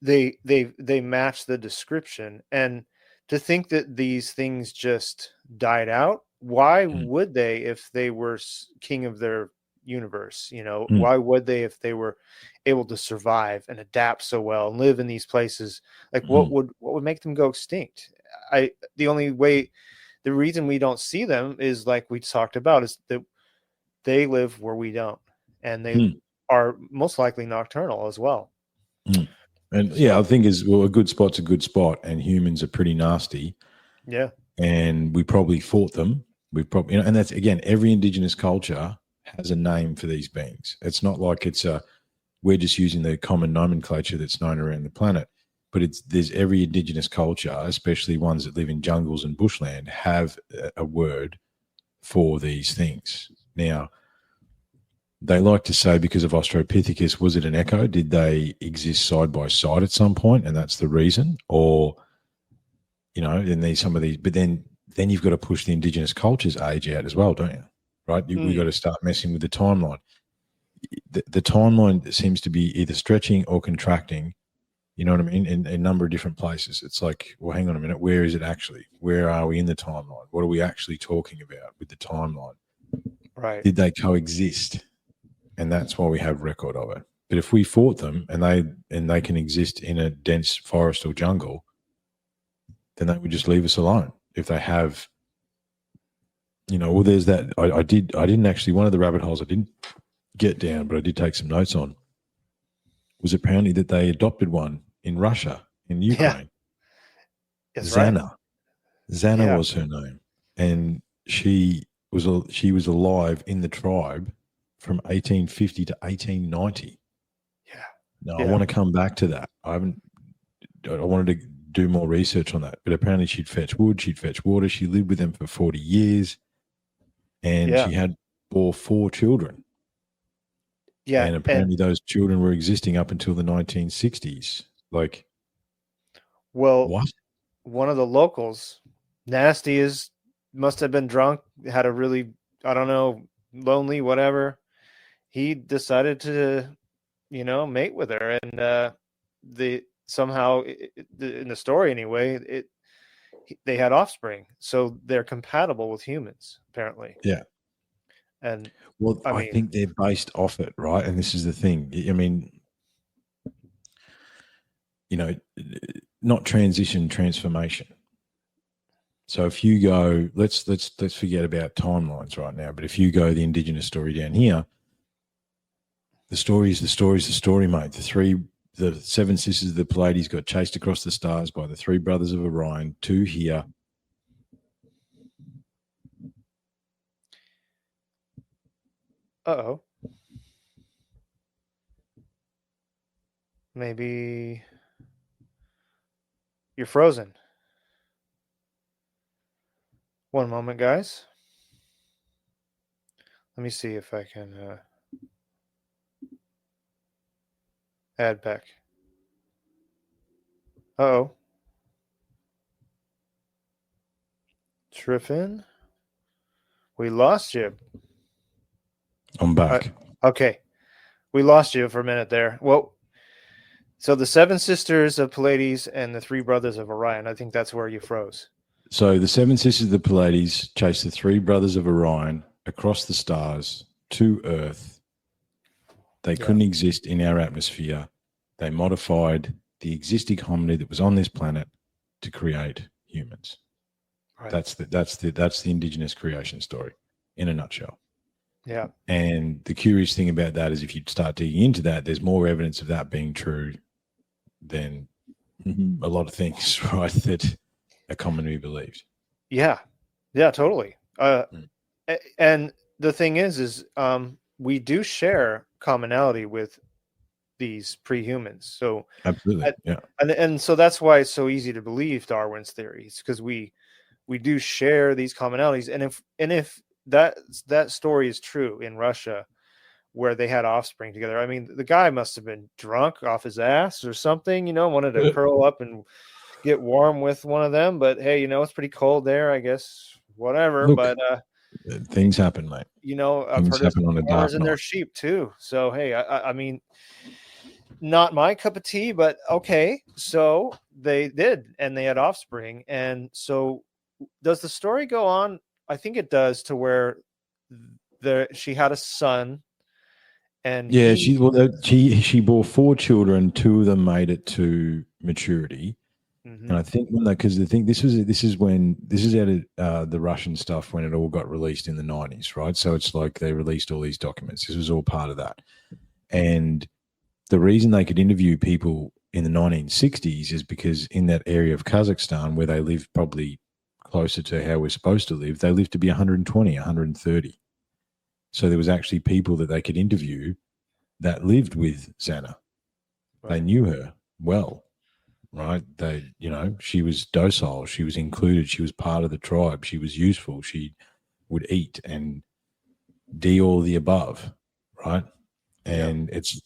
They match the description, and to think that these things just died out, why would they if they were king of their universe. Why would they, if they were able to survive and adapt so well and live in these places? Like, what would make them go extinct? The reason we don't see them is, like we talked about, is that they live where we don't, and they are most likely nocturnal as well. And I think a good spot's a good spot, and humans are pretty nasty. Yeah. And we probably fought them. We probably, and that's, again, every indigenous culture has a name for these beings. It's not like we're just using the common nomenclature that's known around the planet, but there's every indigenous culture, especially ones that live in jungles and bushland, have a word for these things. Now, they like to say, because of Australopithecus, was it an echo? Did they exist side by side at some point, and that's the reason? Or, and there's some of these, but then you've got to push the indigenous cultures age out as well, don't you? Right? We got to start messing with the timeline. The timeline seems to be either stretching or contracting. You know what I mean? In a number of different places. It's like, well, hang on a minute. Where is it actually? Where are we in the timeline? What are we actually talking about with the timeline? Right. Did they coexist? And that's why we have record of it. But if we fought them and they can exist in a dense forest or jungle, then they would just leave us alone. If they have, well, there's that. I didn't actually, one of the rabbit holes I didn't get down, but I did take some notes on, was apparently that they adopted one in Russia, in Ukraine. Yeah. Xana. Right. Xana was her name. And she was alive in the tribe from 1850 to 1890. Yeah. Now, I want to come back to that. I wanted to do more research on that, but apparently she'd fetch wood, she'd fetch water. She lived with them for 40 years, and she had bore 4 children. Yeah. And apparently those children were existing up until the 1960s. Like, what? One of the locals, nasty, must have been drunk, had a really, I don't know, lonely, whatever. He decided to, mate with her, and somehow in the story anyway, they had offspring, so they're compatible with humans, apparently. Yeah. And I think they're based off it, right? And this is the thing. I mean, not transition, transformation. So if you go, let's forget about timelines right now. But if you go the indigenous story down here, the story is the story, mate. The 7 sisters of the Pleiades got chased across the stars by the 3 brothers of Orion, 2 here. Uh-oh. Maybe you're frozen. One moment, guys. Let me see if I can add back. Uh-oh. Triffin? We lost you. I'm back. Okay. We lost you for a minute there. Well, so the 7 sisters of Pleiades and the 3 brothers of Orion, I think that's where you froze. So the 7 sisters of the Pleiades chased the 3 brothers of Orion across the stars to Earth. They couldn't exist in our atmosphere. They modified the existing hominid that was on this planet to create humans. Right. That's the indigenous creation story in a nutshell. Yeah. And the curious thing about that is, if you start digging into that, there's more evidence of that being true than a lot of things, right, that are commonly believed. Yeah. Yeah, totally. And the thing is we do share commonality with these pre-humans. So absolutely. And so that's why it's so easy to believe Darwin's theories, because we do share these commonalities. And if that story is true in Russia, where they had offspring together, I mean, the guy must have been drunk off his ass or something, wanted to curl up and get warm with one of them. But hey, it's pretty cold there, I guess, whatever. Look, but things happen, mate. I've heard of farmers and their sheep too. So hey, I mean, not my cup of tea, but okay. So they did, and they had offspring. And so does the story go on? I think it does, to where she had a son and Yeah, he she bore four children. Two of them made it to maturity, and mhm, I think when because the thing this is when this is out of the Russian stuff when it all got released in the 90s, right? So it's like they released all these documents. This was all part of that, and the reason they could interview people in the 1960s is because in that area of Kazakhstan where they lived probably closer to how we're supposed to live, they lived to be 120, 130. So there was actually people that they could interview that lived with Xana. They right, knew her well, right? They, she was docile. She was included. She was part of the tribe. She was useful. She would eat and do all the above, right? yeah, And it's.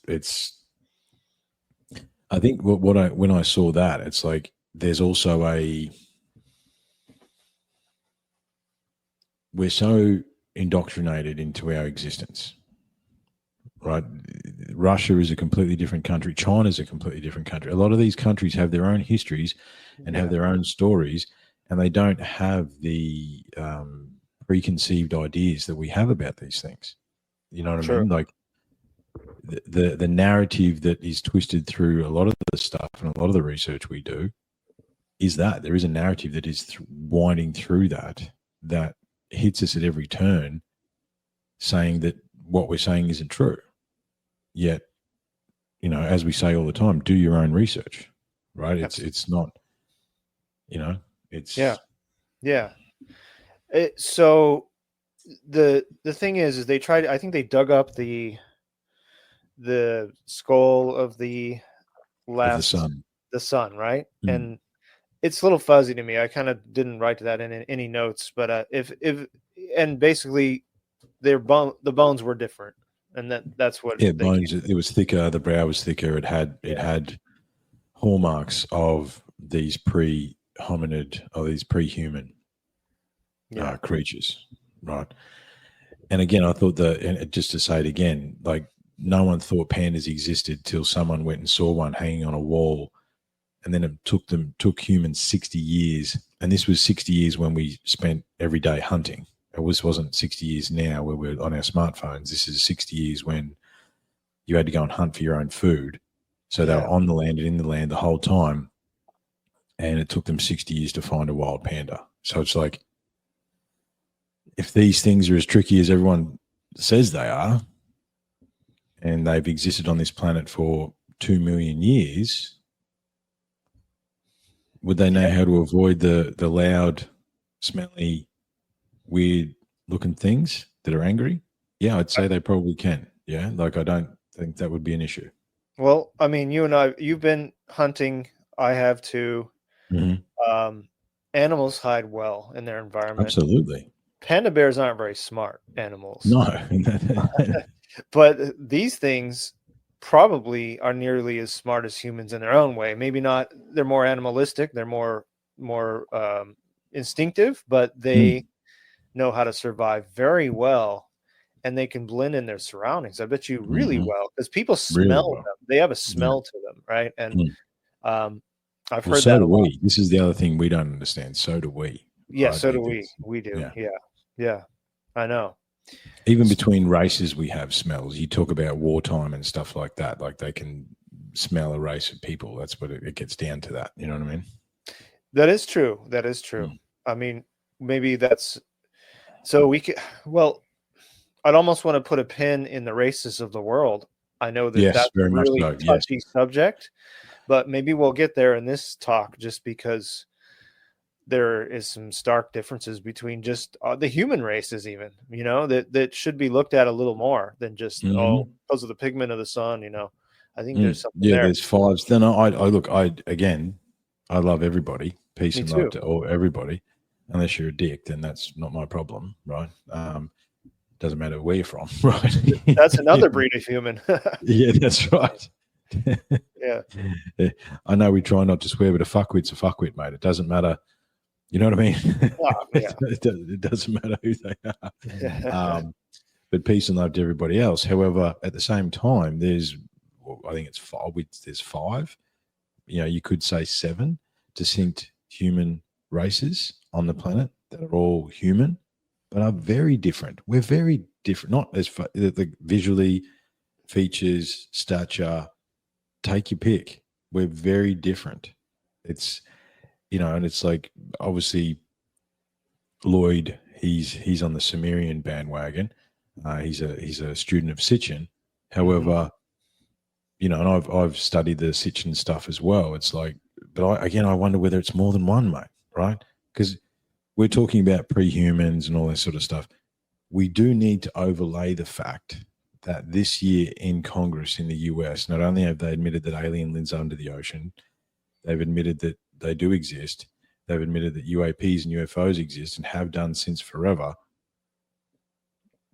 I think what I when I saw that, it's like there's also we're so indoctrinated into our existence, right? Russia is a completely different country. China is a completely different country. A lot of these countries have their own histories and have yeah, their own stories, and they don't have the preconceived ideas that we have about these things. You know what I true, mean? Like the narrative that is twisted through a lot of the stuff and a lot of the research we do is that there is a narrative that is winding through that hits us at every turn, saying that what we're saying isn't true. Yet, as we say all the time, do your own research, right? It's absolutely, it's not, yeah, it's yeah. So the thing is they tried. I think they dug up the skull of the of the last sun. the son, right? Mm. And it's a little fuzzy to me. I kind of didn't write that in any notes, but if and basically the bones were different, and that's what Yeah, they came. bones. It was thicker. The brow was thicker. It Yeah, had hallmarks of these pre-hominid or these pre-human yeah, creatures, right? And again, I thought and just to say it again, like no one thought pandas existed till someone went and saw one hanging on a wall, and then it took humans 60 years, and this was 60 years when we spent every day hunting. Wasn't 60 years now where we're on our smartphones. This is 60 years when you had to go and hunt for your own food. So they were yeah. on the land and in the land the whole time, and it took them 60 years to find a wild panda. So it's like if these things are as tricky as everyone says they are, and they've existed on this planet for 2 million years, would they know Yeah. how to avoid the loud, smelly, weird looking things that are angry? Yeah, I'd say they probably can. Yeah, like I don't think that would be an issue. Well, I mean, you've been hunting. I have too. Hmm. Um, Animals hide well in their environment. Absolutely. Panda bears aren't very smart animals, No. but these things probably are nearly as smart as humans in their own way. Maybe not. They're more animalistic. They're more instinctive, but they Mm, know how to survive very well, and they can blend in their surroundings. I bet you really mhm. well because people Really smell well. them. They have a Yeah. smell to them, right? And Mm. um, I've Well, heard so that a do lot. we. This is the other thing we don't understand. So do we, Yeah, right? so do we. It's We do. yeah. Yeah, yeah. I know. Even S- between races, we have smells. You talk about wartime and stuff like that. Like they can smell a race of people. That's what it gets down to. That you know what I mean? That is true. That is true. Mm. I mean, maybe that's so we could. Well, I'd almost want to put a pin in the races of the world. I know that Yes, that's a very much really so. Yes. touchy subject, but maybe we'll get there in this talk just because there is some stark differences between just the human races even, that should be looked at a little more than just, oh, Hmm. because of the pigment of the sun. I think there's Mm. something Yeah, there. there's fives. Then I look. I love everybody. Peace Me and love too. to all everybody. Unless you're a dick, then that's not my problem, right? Doesn't matter where you're from, right? That's another breed of human. Yeah, that's right. Yeah. Yeah, I know we try not to swear, but a fuckwit's a fuckwit, mate. It doesn't matter. You know what I mean? Ah, yeah. It doesn't matter who they are. But peace and love to everybody else. However, at the same time, I think it's five. There's five. You could say seven distinct human races on the planet that are all human, but are very different. We're very different, not as visually, features, stature, take your pick. We're very different. It's, and it's like, obviously Lloyd, he's on the Sumerian bandwagon. He's a student of Sitchin. Mm-hmm. However, and I've studied the Sitchin stuff as well. It's like, but I wonder whether it's more than one, mate, right? Because we're talking about pre-humans and all that sort of stuff. We do need to overlay the fact that this year in Congress in the US, not only have they admitted that alien lives under the ocean, they've admitted that they do exist. They've admitted that UAPs and UFOs exist and have done since forever.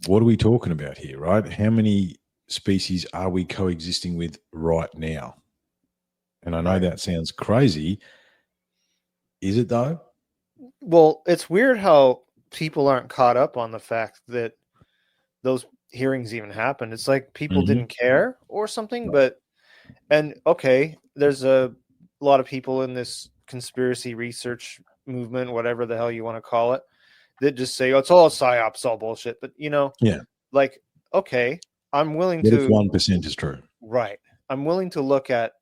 What are we talking about here, right? How many species are we coexisting with right now? And I know that sounds crazy. Is it though? Well, it's weird how people aren't caught up on the fact that those hearings even happened. It's like people didn't care or something, and okay, there's a lot of people in this conspiracy research movement, whatever the hell you want to call it, that just say, oh, it's all psyops, all bullshit. But yeah, like, okay, I'm willing what to. if 1% is true? Right. I'm willing to look at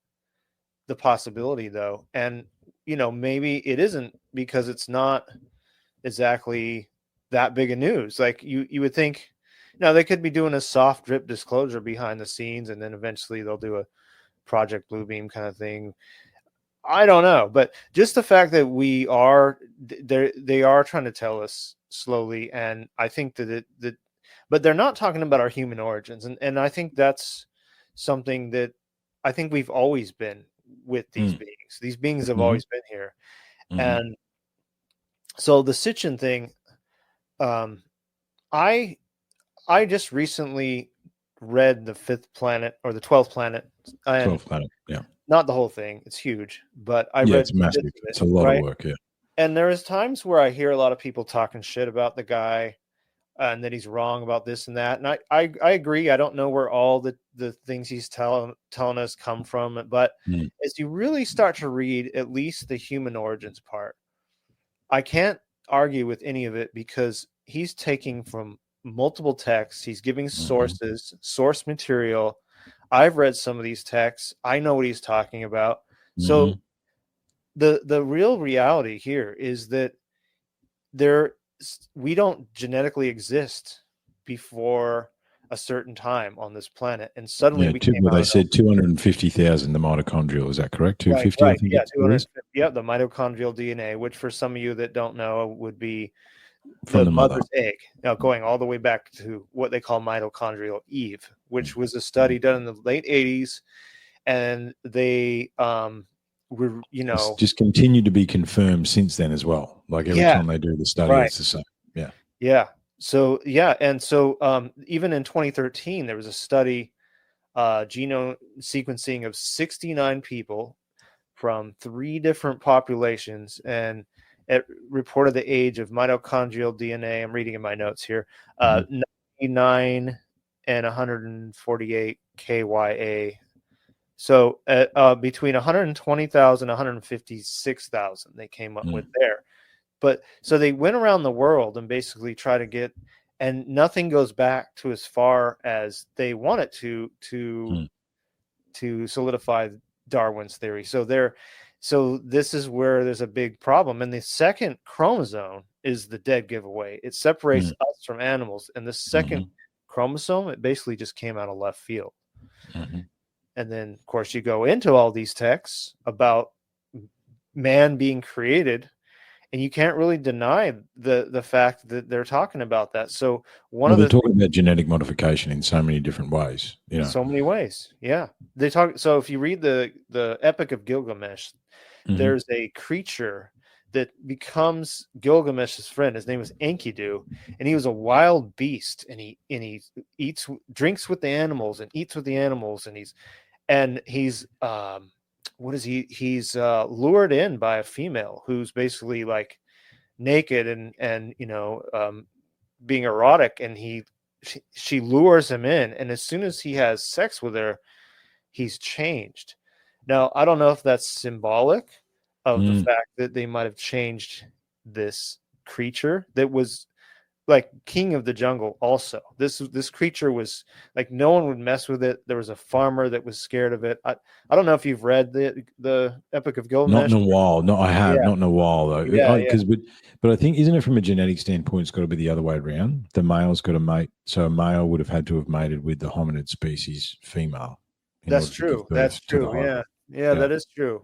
the possibility though. And, maybe it isn't because it's not exactly that big of news. Like you would think, they could be doing a soft drip disclosure behind the scenes, and then eventually they'll do a Project Bluebeam kind of thing. I don't know, but just the fact that they are trying to tell us slowly, and I think but they're not talking about our human origins, and I think that's something that I think we've always been with these beings. These beings have always been here, and so the Sitchin thing, I just recently read the Fifth Planet or the 12th Planet, and 12th Planet, yeah. Not the whole thing. It's huge, but I Yeah, read it's massive. It's a lot of work, yeah. And there is times where I hear a lot of people talking shit about the guy and that he's wrong about this and that. And I agree. I don't know where all the things he's telling us come from, but as you really start to read at least the human origins part, I can't argue with any of it because he's taking from multiple texts. He's giving sources, source material. I've read some of these texts. I know what he's talking about. So the real reality here is that we don't genetically exist before a certain time on this planet, and suddenly we came out. They said 250,000 the mitochondrial. Is that correct? 250, right, I think. Yeah, 250. Yeah, the mitochondrial DNA, which for some of you that don't know would be from the mother's egg. Now, going all the way back to what they call mitochondrial Eve, which was a study done in the late 80s, and they were, it's just continued to be confirmed since then as well. Like every time they do the study, it's the same. Yeah. So even in 2013, there was a study, genome sequencing of 69 people from 3 different populations, and it reported the age of mitochondrial DNA. I'm reading in my notes here, 99 and 148 KYA. So between 120,000 and 156,000 they came up with there. But so they went around the world and basically try to get, and nothing goes back to as far as they want it to solidify Darwin's theory. So this is where there's a big problem. And the second chromosome is the dead giveaway. It separates us from animals. And the second chromosome, it basically just came out of left field. And then, of course, you go into all these texts about man being created, and you can't really deny the fact that they're talking about that. So they're talking about genetic modification in so many different ways. So many ways. Yeah, they talk. So if you read the Epic of Gilgamesh, there's a creature that becomes Gilgamesh's friend. His name was Enkidu, and he was a wild beast, and he drinks with the animals and eats with the animals, and he's what is he? He's lured in by a female who's basically like naked and being erotic, and she lures him in, and as soon as he has sex with her, he's changed. Now, I don't know if that's symbolic of the fact that they might have changed this creature that was like king of the jungle. Also, this creature was like no one would mess with it. There was a farmer that was scared of it. I don't know if you've read the Epic of Not in Gilgamesh. a while. No, I have Yeah, not in a while though. yeah, yeah. Because but I think isn't it from a genetic standpoint? It's got to be the other way around. The male's got to mate. So a male would have had to have mated with the hominid species female in That's order to give true. That's birth to the true. Yeah, hybrid. yeah, Yeah. that is true.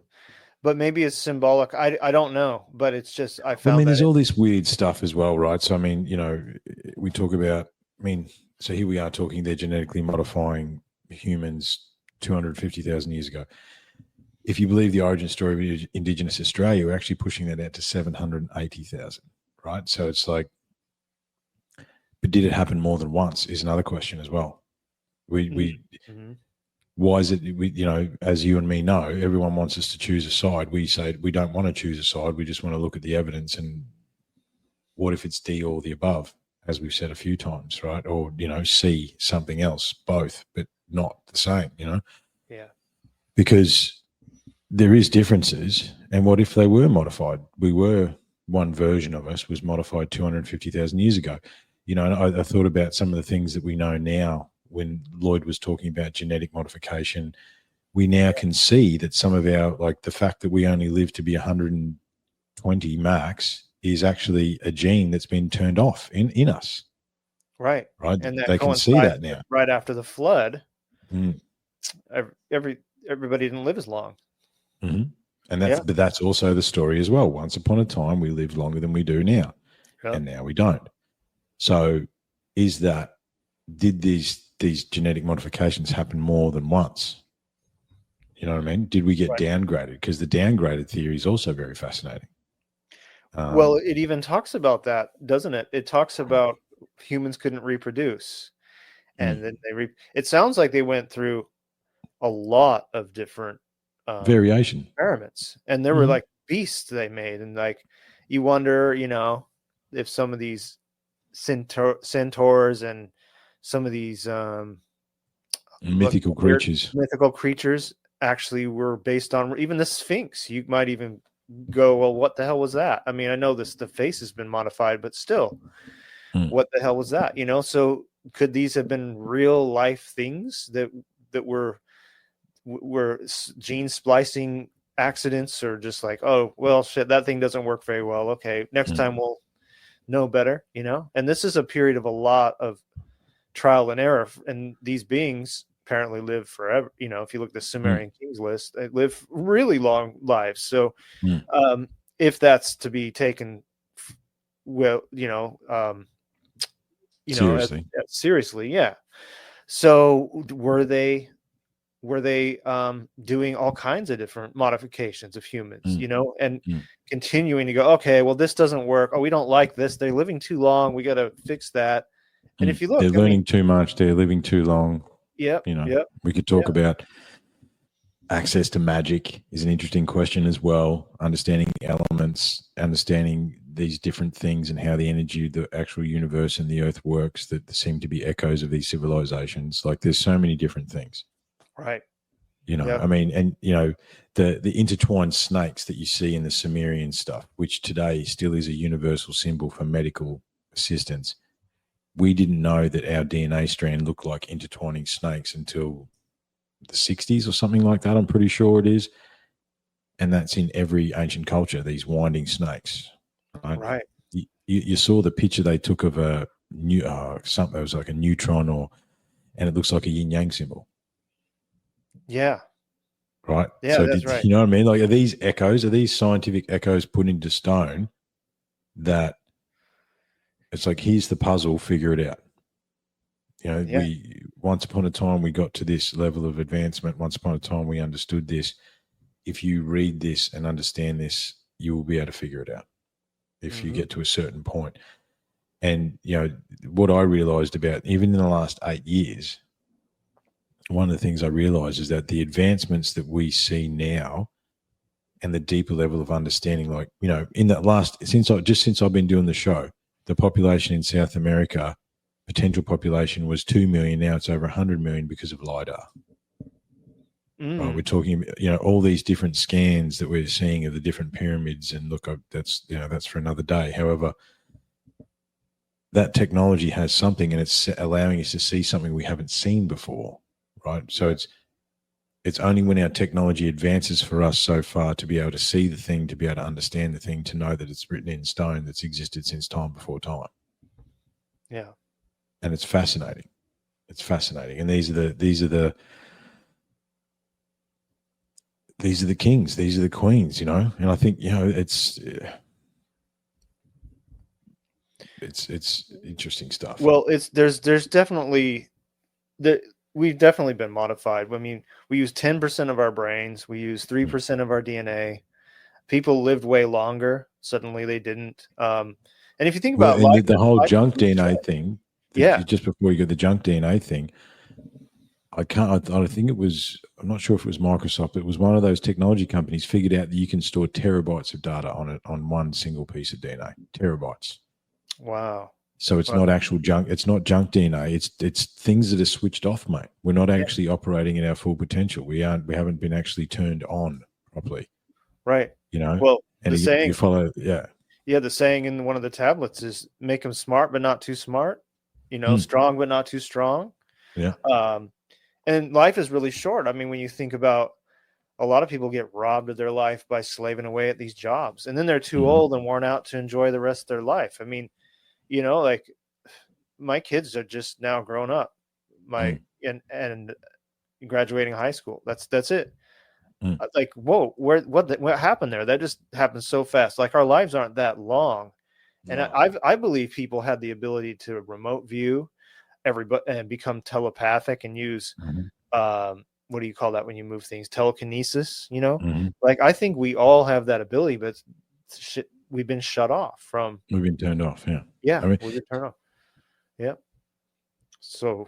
But maybe it's symbolic. I don't know, but it's just I Well, I found mean, that there's all this weird stuff as well, right? So I mean, we talk about. I mean, so here we are talking. They're genetically modifying humans 250,000 years ago. If you believe the origin story of Indigenous Australia, we're actually pushing that out to 780,000, right? So it's like, but did it happen more than once? Is another question as well. mm-hmm. Why is it? As you and me know, everyone wants us to choose a side. We say we don't want to choose a side. We just want to look at the evidence and what if it's D or the above, as we've said a few times, right? Or C, something else, both, but not the same. Yeah. Because there is differences. And what if they were modified? One version of us was modified 250,000 years ago. And I thought about some of the things that we know now when Lloyd was talking about genetic modification. We now can see that some of our, like the fact that we only live to be 120 max is actually a gene that's been turned off in us. Right. Right. And that they can see that now. Right after the flood, Mm. everybody didn't live as long. Mm-hmm. And but that's also the story as well. Once upon a time, we lived longer than we do now, and now we don't. So, did these genetic modifications happen more than once? You know what I mean? Did we get downgraded? Because the downgraded theory is also very fascinating. Well, it even talks about that, doesn't it? It talks about humans couldn't reproduce, and then it sounds like they went through a lot of different variation experiments, and there were like beasts they made, and like you wonder, if some of these centaurs and some of these mythical creatures actually were based on even the Sphinx. You might even go, well, what the hell was that? I mean, I know the face has been modified, but still, what the hell was that? So could these have been real life things that were gene splicing accidents, or just like, oh, well, shit, that thing doesn't work very well. Okay, next time we'll know better, And this is a period of a lot of trial and error, and these beings apparently live forever. If you look at the Sumerian kings list, they live really long lives. So if that's to be taken seriously, yeah. So were they doing all kinds of different modifications of humans, and continuing to go, okay, well, this doesn't work. Oh, we don't like this. They're living too long. We got to fix that. And if you look, they're learning too much. They're living too long. Yeah. We could talk about access to magic is an interesting question as well. Understanding elements, understanding these different things and how the energy of the actual universe and the earth works, that seem to be echoes of these civilizations. Like there's so many different things. Right. I mean, and the intertwined snakes that you see in the Sumerian stuff, which today still is a universal symbol for medical assistance. We didn't know that our DNA strand looked like intertwining snakes until the 60s or something like that. I'm pretty sure it is. And that's in every ancient culture, these winding snakes. Right. You saw the picture they took of a new something. It was like a neutron, and it looks like a yin yang symbol. Yeah. Right. Yeah, so that's right. You know what I mean? Like, are these echoes? Are these scientific echoes put into stone? That it's like, here's the puzzle. Figure it out. We once upon a time we got to this level of advancement. Once upon a time we understood this. If you read this and understand this, you will be able to figure it out. If you get to a certain point. And what I realized about even in the last 8 years, one of the things I realized is that the advancements that we see now and the deeper level of understanding, like, in that since I've been doing the show, the population in South America, potential population was 2 million. Now it's over 100 million because of LIDAR. Right? We're talking, all these different scans that we're seeing of the different pyramids, and look, that's for another day. However, that technology has something, and it's allowing us to see something we haven't seen before, right? So it's only when our technology advances for us so far to be able to see the thing, to be able to understand the thing, to know that it's written in stone, that's existed since time before time. Yeah. And it's fascinating. It's fascinating. And these are the kings, these are the queens, you know. And I think, you know, it's interesting stuff. Well, there's definitely the we've definitely been modified. I mean, we use 10% of our brains, we use 3% of our DNA. People lived way longer. Suddenly they didn't. And if you think Well, about and life, the whole life junk is really DNA short. thing, Yeah. just before you get the junk DNA thing, I think it was, I'm not sure if it was Microsoft, but it was one of those technology companies figured out that you can store terabytes of data on it, on one single piece of DNA. Terabytes. Wow. So it's Well, not actual junk. It's not junk DNA. It's things that are switched off, mate. We're not yeah. actually operating in our full potential. We haven't been actually turned on properly. Right. You know, Well, and the saying, you follow, yeah. yeah, the saying in one of the tablets is make them smart but not too smart. You know, Mm, strong but not too strong. yeah. Um, and life is really short. I mean, when you think about a lot of people get robbed of their life by slaving away at these jobs, and then they're too Mm-hmm. old and worn out to enjoy the rest of their life. I mean, you know, like my kids are just now grown up, my Mm, and graduating high school. That's it. mm. Like, whoa, what happened there? That just happened so fast. Like our lives aren't that long, and No. I believe people had the ability to remote view everybody and become telepathic and use Mm-hmm. what do you call that when you move things? Telekinesis, you know? Mm-hmm. Like I think we all have that ability, but we've been shut off from. We've been turned off. Yeah. Yeah, I mean, we've been turned off. Yeah. So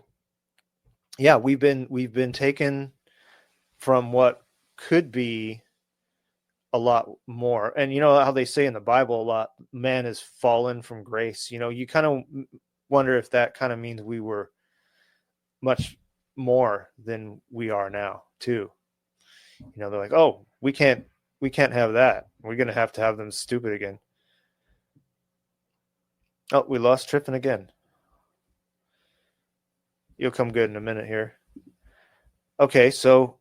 yeah, we've been taken from what could be a lot more. And you know how they say in the Bible a lot, man is fallen from grace. You know, you kind of wonder if that kind of means we were much more than we are now too. You know, they're like, oh, we can't have that. We're gonna have to have them stupid again. Oh, we lost Triffin again. You'll come good in a minute here. Okay, so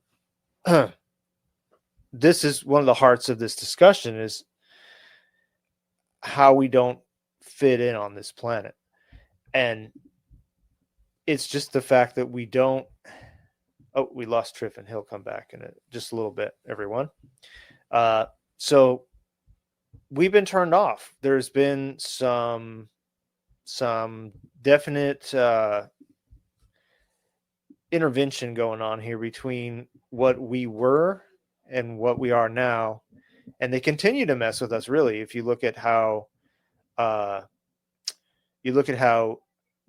this is one of the hearts of this discussion is how we don't fit in on this planet. And it's just the fact that we don't. Oh, we lost Triffin. He'll come back in just a little bit, everyone. So we've been turned off. There's been some definite intervention going on here between what we were and what we are now, and they continue to mess with us. Really, if you look at how uh,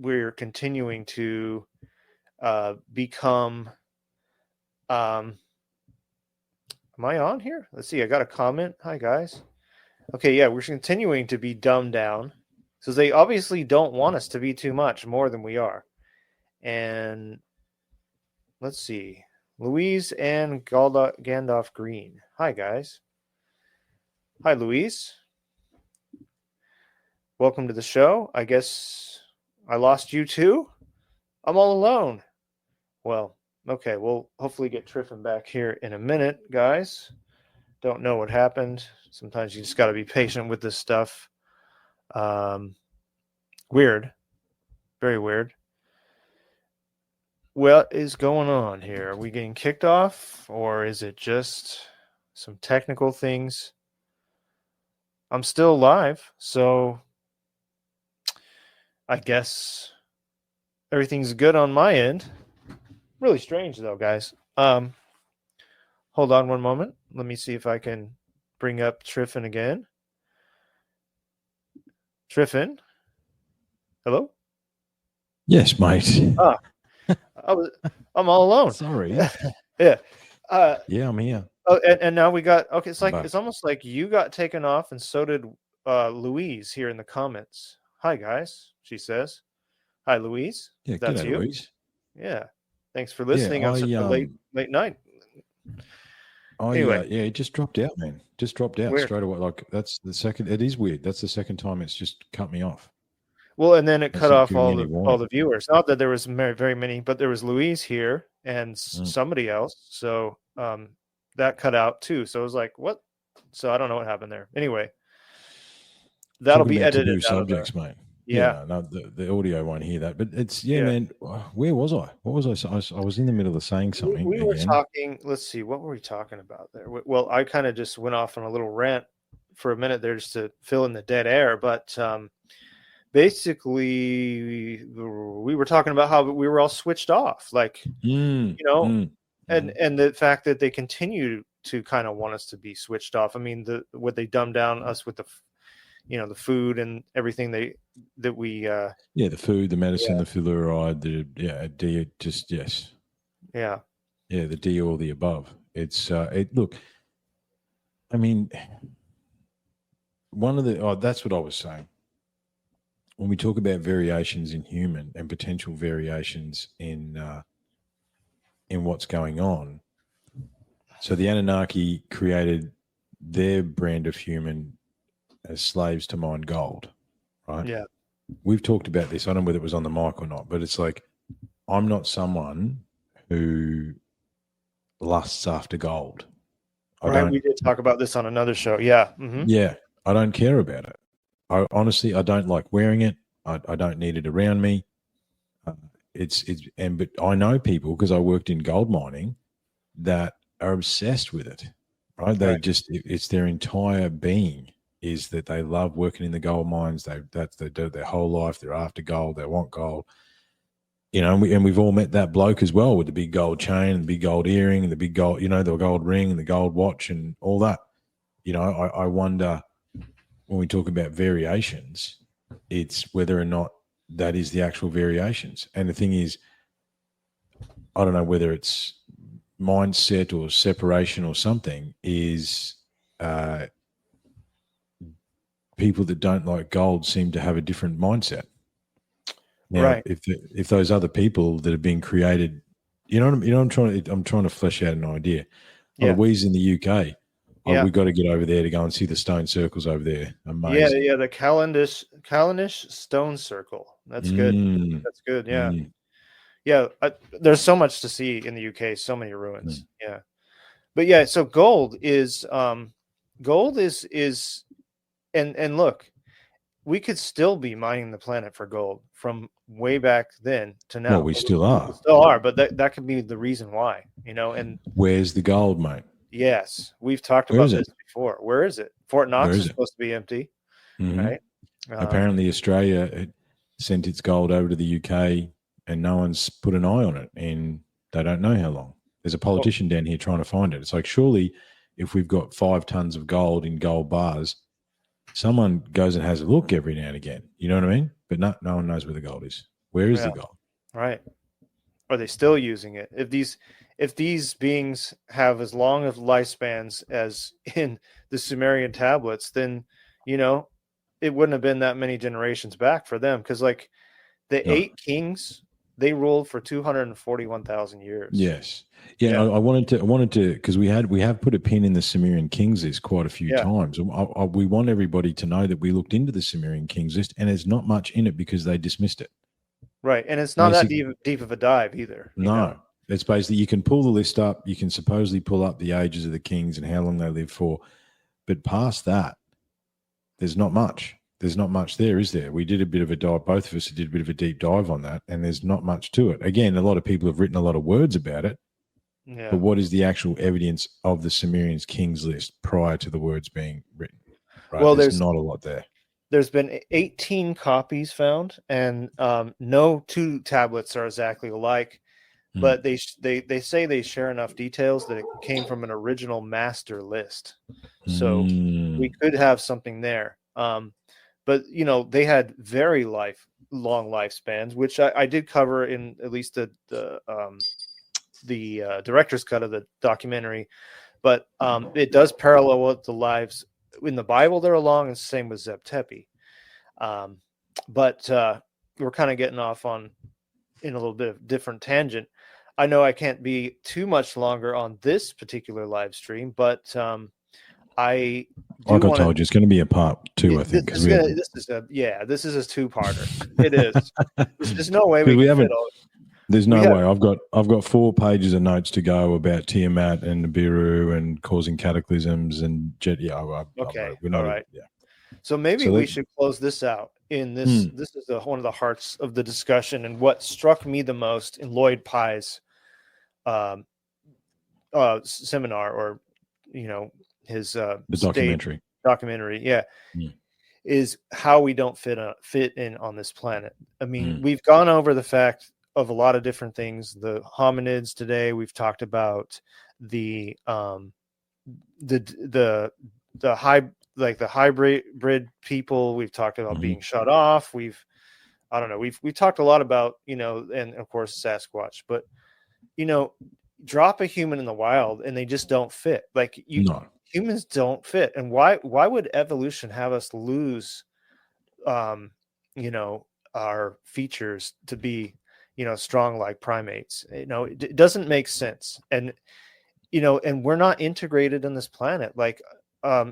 we're continuing to become. Am I on here? Let's see. I got a comment. Hi guys. Okay, yeah, we're continuing to be dumbed down. So they obviously don't want us to be too much more than we are. And let's see. Louise and Gandalf Green. Hi, guys. Hi, Louise. Welcome to the show. I guess I lost you too. I'm all alone. Well, okay. We'll hopefully get Triffin back here in a minute, guys. Don't know what happened. Sometimes you just got to be patient with this stuff. Weird. Very weird. What is going on here? Are we getting kicked off or is it just some technical things? I'm still live, so I guess everything's good on my end. Really strange though, guys. Hold on one moment. Let me see if I can bring up Triffin again. Triffin? Hello? yes, mate. Ah, I'm all alone. Sorry. Yeah. Yeah, I'm here. Oh, and now we got okay. I'm back. It's almost like you got taken off, and so did Louise here in the comments. Hi guys, she says. Hi Louise. Yeah, If that's g'day, you. Louise. Yeah. Thanks for Yeah, listening on such a late night. Anyway, yeah, it just dropped out, man. Just dropped out weird. straight away. Like that's the second. It is weird. That's the second time it's just cut me off. Well, and then it That's cut not off giving any all warning. the viewers. Not that there was very many, but there was Louise here and Mm. somebody else. So that cut out too. So it was like, what? So I don't know what happened there. Anyway, that'll Talking be about edited taboo out of the. subjects, mate. Yeah, Yeah, no, the audio won't hear that. But it's, yeah, yeah. man. Where was I? What was I? I was in the middle of saying something We were again. talking. Let's see, what were we talking about there? Well, I kind of just went off on a little rant for a minute there just to fill in the dead air. But basically, we were talking about how we were all switched off, like Mm, you know, mm, and mm. the fact that they continue to kind of want us to be switched off. I mean, what they dumb down us with the food and everything that we Yeah, the food, the medicine, yeah the fluoride, just yes, yeah yeah, the D all the above. It's it. Look, I mean, one of the that's what I was saying. When we talk about variations in human and potential variations in what's going on, so the Anunnaki created their brand of human as slaves to mine gold, right? yeah We've talked about this. I don't know whether it was on the mic or not, but it's like I'm not someone who lusts after gold. I right. don't. We did talk about this on another show. Yeah. Hmm. Yeah, I don't care about it. I honestly, I don't like wearing it. I don't need it around me. Uh, but I know people because I worked in gold mining that are obsessed with it. Right? They Right. just it's their entire being is that they love working in the gold mines. They do their whole life. They're after gold. They want gold. You know, and we've all met that bloke as well with the big gold chain and the big gold earring and the big gold, the gold ring and the gold watch and all that. I wonder when we talk about variations, it's whether or not that is the actual variations. And the thing is, I don't know whether it's mindset or separation or something, is uh, people that don't like gold seem to have a different mindset. Now, Right. if those other people that have been created, I'm trying to flesh out an idea. Yeah. Louise in the UK, Yeah. we got to get over there to go and see the stone circles over there. Yeah. Amazing. Yeah. The Callanish Stone Circle. That's good. Mm, That's good. Yeah. mm, Yeah. There's so much to see in the UK. So many ruins. mm. Yeah. But yeah. So gold is and look, we could still be mining the planet for gold from way back then to Well, now. we still We are. still are, but that could be the reason why. And Where's the gold, mate? yes, we've talked Where about is it? this before. Where is it? Fort Where Knox is is it? supposed to be empty, Hmm. right? Apparently, Australia had sent its gold over to the UK, and no one's put an eye on it, and they don't know how long. There's a Well, politician down here trying to find it. It's like surely, if we've got 5 tons of gold in gold bars, someone goes and has a look every now and again. You know what I mean? But no one knows where the gold is. Where is yeah, the gold? right. Are they still using it? If these beings have as long of lifespans as in the Sumerian tablets, then you know it wouldn't have been that many generations back for them. Because like the No. 8 kings, they ruled for 241,000 years. Yes. Yeah. Yeah, I wanted to, because we have put a pin in the Sumerian Kings list quite a few yeah, times. We want everybody to know that we looked into the Sumerian Kings list, and there's not much in it because they dismissed it. right. And it's not that Basic, deep of a dive either. no. It's basically you can pull the list up. You can supposedly pull up the ages of the kings and how long they lived for, but past that, there's not much. There's not much there, is there? We did a bit of a dive. Both of us did a bit of a deep dive on that, and there's not much to it. Again, a lot of people have written a lot of words about it, but Yeah. what is the actual evidence of the Sumerians kings list prior to the words being written? Right? Well, There's not a lot there. there's been 18 copies found, and no two tablets are exactly alike. But they say they share enough details that it came from an original master list, so we could have something there. But they had very long lifespans, which I did cover in at least the director's cut of the documentary. But it does parallel what the lives in the Bible they're long, and same with Zeb Tepi. But we're kind of getting off in a little bit of different tangent. I know I can't be too much longer on this particular live stream, but I do Like I want to. told you, it's going to be a part 2, I think, because we haven't. This is a two-parter. It is. There's no way we Because we can fit haven't. all. There's We no have way. I've got 4 pages of notes to go about Tiamat and Nibiru and causing cataclysms and jet. Yeah, okay. we're All not. right. Yeah. So maybe So we that. should close this out in this. This is one of the hearts of the discussion, and what struck me the most in Lloyd Pye's um, seminar, or his The stage documentary. documentary. Yeah, Mm. is how we don't fit in on this planet. I mean, Mm. we've gone over the fact of a lot of different things. The hominids today. We've talked about the high like the hybrid people. We've talked about being shut off. I don't know. We've talked a lot about, and of course Sasquatch, but drop a human in the wild and they just don't fit. Like No. humans don't fit. And why would evolution have us lose um, our features to be, strong like primates? It doesn't make sense. And and we're not integrated in this planet. Like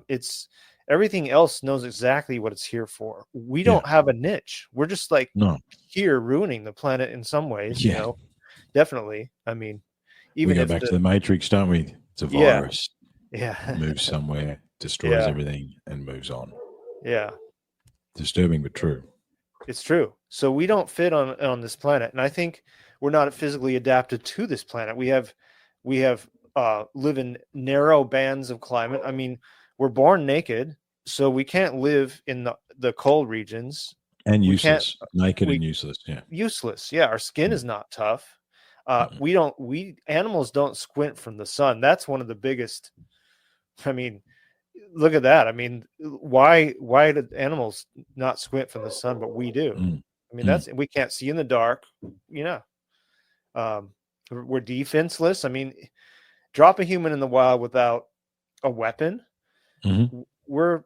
it's everything else knows exactly what it's here for. We Yeah. don't have a niche. We're just like No. here ruining the planet in some ways, Yeah. definitely. I mean, We even go if back to the Matrix, don't we? It's a yeah, virus. yeah, Moves somewhere, destroys yeah, everything, and moves on. yeah, Disturbing but true. it's true. So we don't fit on this planet. And I think we're not physically adapted to this planet. We have live in narrow bands of climate. I mean, we're born naked, so we can't live in the cold regions. And We can't useless. Naked we and useless. Yeah. useless. Yeah, our skin Mm. is not tough. Mm-mm. We animals don't squint from the sun. That's one of the biggest. I mean, look at that. I mean, why do animals not squint from the sun, but we do? Mm. I mean, that's we can't see in the dark. Um, we're defenseless. I mean, drop a human in the wild without a weapon, Mm-hmm. we're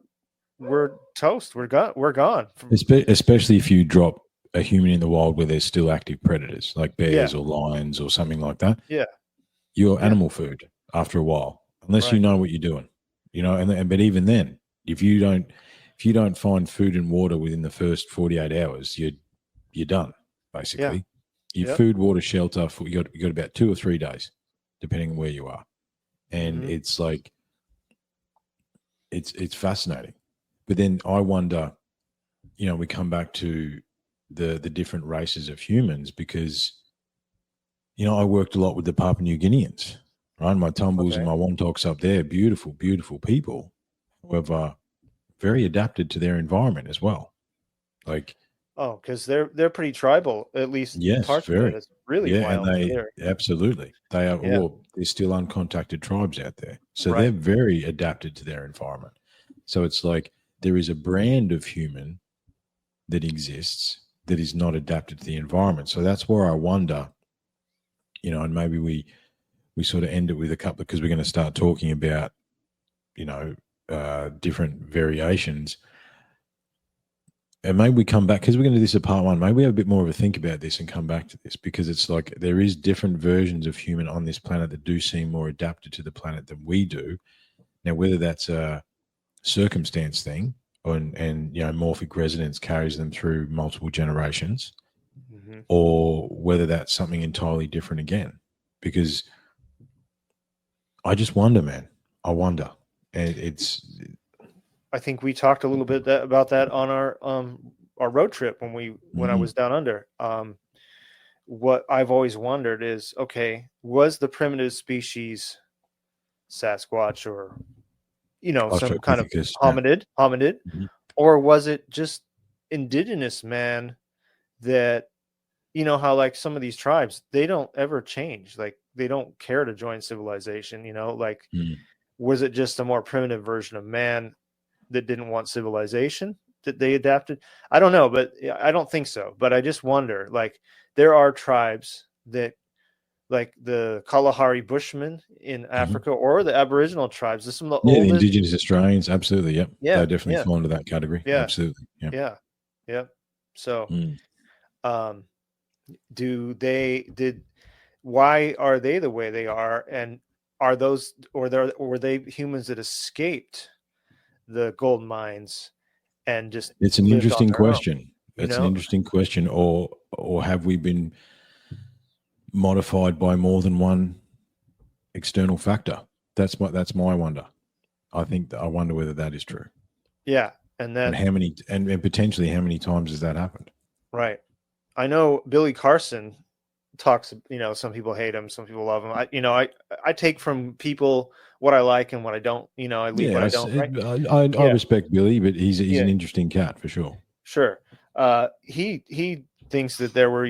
toast. We're gone. We're gone. Especially if you drop a human in the wild where there's still active predators like Yeah, bears or lions or something like that. yeah, You're yeah. animal food after a while, unless you Right. know what you're doing. And but even then, if you don't find food and water within the first 48 hours, you're done Yeah. basically. Your Yep. food, water, shelter for you got about 2 or 3 days, depending on where you are, and Mm-hmm. it's like it's fascinating. But then I wonder, we come back to the different races of humans because I worked a lot with the Papua New Guineans, right? My tumbles and Okay. my wontoks up there, beautiful, beautiful people. However, very adapted to their environment as well. Like, Oh, because they're pretty tribal. At least yes, parts of it. very, It's really yeah, and wild over they there. absolutely they are. Yeah. Well, there's still uncontacted tribes out there, so they're Right. very adapted to their environment. So it's like there is a brand of human that exists that is not adapted to the environment. So that's where I wonder, and maybe we sort of end it with a couple because we're going to start talking about different variations, and maybe we come back because we're going to do this at part 1. Maybe we have a bit more of a think about this and come back to this because it's like there is different versions of human on this planet that do seem more adapted to the planet than we do. Now, whether that's a circumstance thing and morphic resonance carries them through multiple generations, Mm-hmm. or whether that's something entirely different again, because I just wonder, man. I wonder, and I think we talked a little bit about that on our road trip when I was down under. What I've always wondered is, okay, was the primitive species Sasquatch or some kind of Australopithecus. Yeah. hominid, Mhm. or was it just indigenous man that how like some of these tribes, they don't ever change, like they don't care to join civilization, like Mm. was it just a more primitive version of man that didn't want civilization that they adapted? I don't know, but I don't think so. But I just wonder, like there are tribes that like the Kalahari Bushmen in Mhm. Africa or the Aboriginal tribes. They're some of the Yeah, the oldest. indigenous Australians, absolutely. Yep, Yeah, they definitely yeah, fall into that category. yeah, Absolutely. Yep. yeah, yeah. So, Mm. um, do they did why are they the way they are, and are those, or were they humans that escaped the gold mines and just It's an lived on interesting their own? question. You It's an know? interesting question. Or have we been modified by more than one external factor? That's my wonder. I wonder whether that is true. Yeah, and And that how many and potentially how many times has that happened? right. I know Billy Carson talks. Some people hate him, some people love him. I take from people what I like and what I don't. I leave what Yeah, I don't. Right? I Yeah, respect Billy, but he's yeah, an interesting cat for sure. sure. He thinks that there were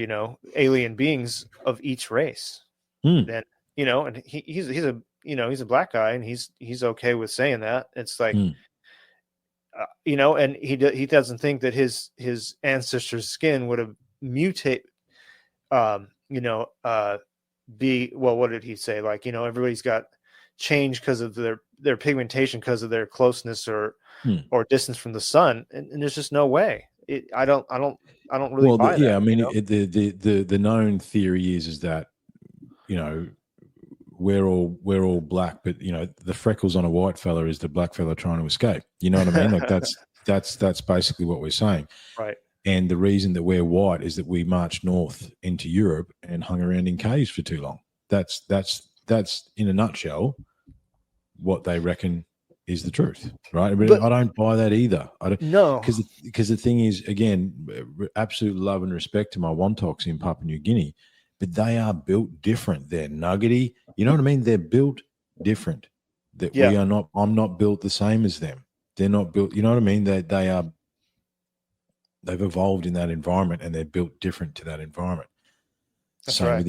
alien beings of each race. Hmm. Then and he's a he's a black guy, and he's okay with saying that. It's like Hmm. and he doesn't think that his ancestors' skin would have mutate. Um, you know, be well. What did he say? Like everybody's got change because of their pigmentation, because of their closeness Hmm. or distance from the sun, and there's just no way. I don't really Well, buy that. yeah, I mean, the known theory is that you know we're all black, but the freckles on a white fella is the black fella trying to escape. You know what I mean? Like that's basically what we're saying. Right. And the reason that we're white is that we marched north into Europe and hung around in caves for too long. That's in a nutshell what they reckon is the truth, right? But But I don't buy that either. I don't no, because the thing is, again, absolute love and respect to my Wontoks in Papua New Guinea, but they are built different. They're nuggety. You know what I mean? They're built different. That yeah, we are not. I'm not built the same as them. They're not built. You know what I mean? They are. They've evolved in that environment and they're built different to that environment. that's Same right.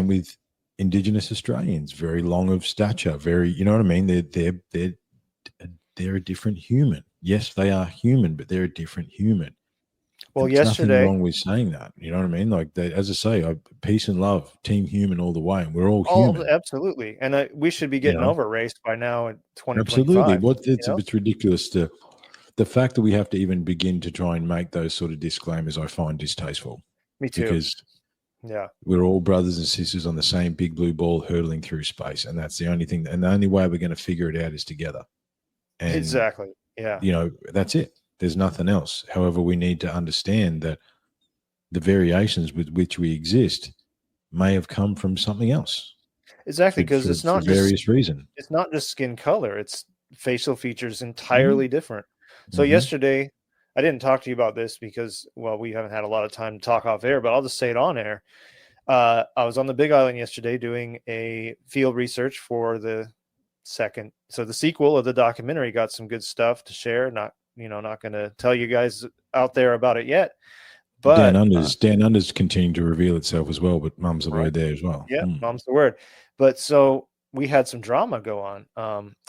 with indigenous Australians, very long of stature, very, you know what I mean? They're a different human. Yes, they are human, but they're a different human. Well, And there's nothing yesterday, wrong with saying that. You know what I mean? Like as I say, peace and love, team human all the way, and we're all oh, human. absolutely, and we should be You getting know, over race by now in absolutely. 2025. It's ridiculous to the fact that we have to even begin to try and make those sort of disclaimers. I find distasteful Me too. because Yeah, we're all brothers and sisters on the same big blue ball hurtling through space, and that's the only thing. And the only way we're going to figure it out is together. And exactly. Yeah, that's it. There's nothing else. However, we need to understand that the variations with which we exist may have come from something else exactly. for, Because for, for various reasons. it's not just skin color; it's facial features Mm-hmm. entirely different. So Mm-hmm. yesterday, I didn't talk to you about this because, well, we haven't had a lot of time to talk off air, but I'll just say it on air. I was on the Big Island yesterday doing a field research for the the sequel of the documentary. Got some good stuff to share. Not going to tell you guys out there about it yet, Down but Under's continuing to reveal itself as well, but mum's the right, word there as well. yeah, Mm. mom's the word. But so we had some drama go on.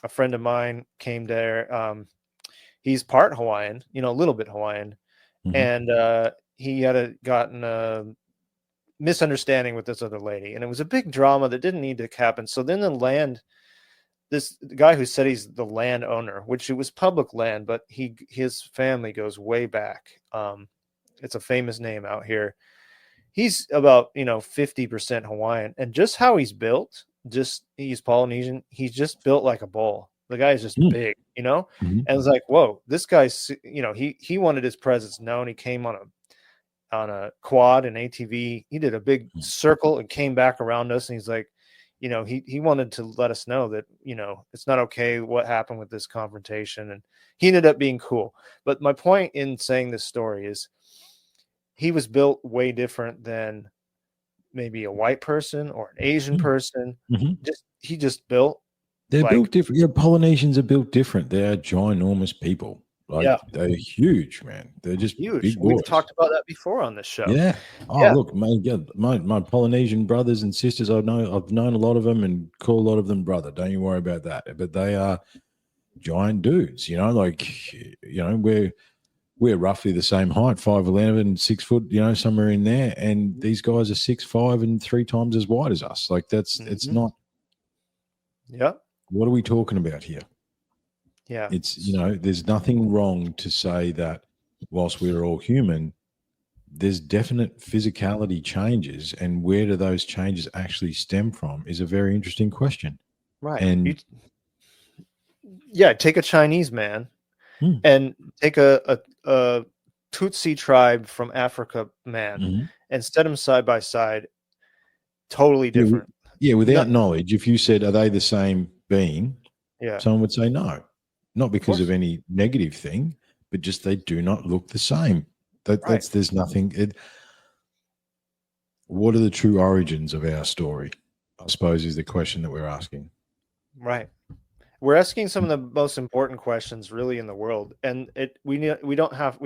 A friend of mine came there. He's part Hawaiian, a little bit Hawaiian, Mm-hmm. and he had gotten a misunderstanding with this other lady, and it was a big drama that didn't need to happen. So then this guy who said he's the landowner, which it was public land, but his family goes way back. It's a famous name out here. He's about 50% Hawaiian, and just how he's built, he's Polynesian. He's just built like a bull. The guy is just big, Mm-hmm. and it's like, whoa, this guy's he wanted his presence known. He came on a quad and ATV. He did a big circle and came back around us, and he's like, he wanted to let us know that it's not okay what happened with this confrontation, and he ended up being cool. But my point in saying this story is he was built way different than maybe a white person or an Asian person. Mm-hmm. He just built They're like, built different. Yeah, Polynesians are built different. They are ginormous people. Like yeah, they're huge, man. They're just huge. big We've boys. talked about that before on this show. Yeah. Oh, Yeah. look, my Polynesian brothers and sisters. I've known a lot of them and call a lot of them brother. Don't you worry about that. But they are giant dudes. We're roughly the same height, 5'11", 6 foot. Somewhere in there. And these guys are 6'5" and 3 times as wide as us. Like it's Mhm. not. Yeah. What are we talking about here? Yeah. It's, there's nothing wrong to say that whilst we're all human, there's definite physicality changes, and where do those changes actually stem from is a very interesting question. Right. And Yeah, take a Chinese man mm, and take a Tutsi tribe from Africa man mhm. and set them side by side, totally yeah, different. yeah, No, without knowledge, if you said, "Are they the same being?" yeah, Someone would say no, not of because of course. any negative thing, but just they do not look the same. Right, There's nothing. What are the true origins of our story? I suppose is the question that we're asking. right. We're asking some of the most important questions really in the world, and we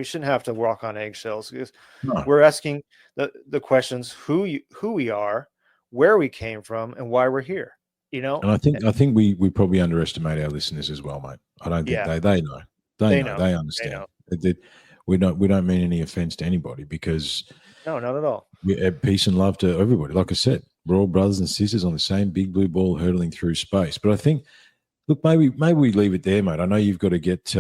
shouldn't have to walk on eggshells because No. we're asking the questions who we are, where we came from, and why we're here. You know? And I think we probably underestimate our listeners as well, mate. I don't think Yeah, they know. They they know. know. They They know. understand. We don't mean any offense to anybody because No, not at all. we have peace and love to everybody. Like I said, we're all brothers and sisters on the same big blue ball hurtling through space. But I think, look, maybe we leave it there, mate. I know you've got to get.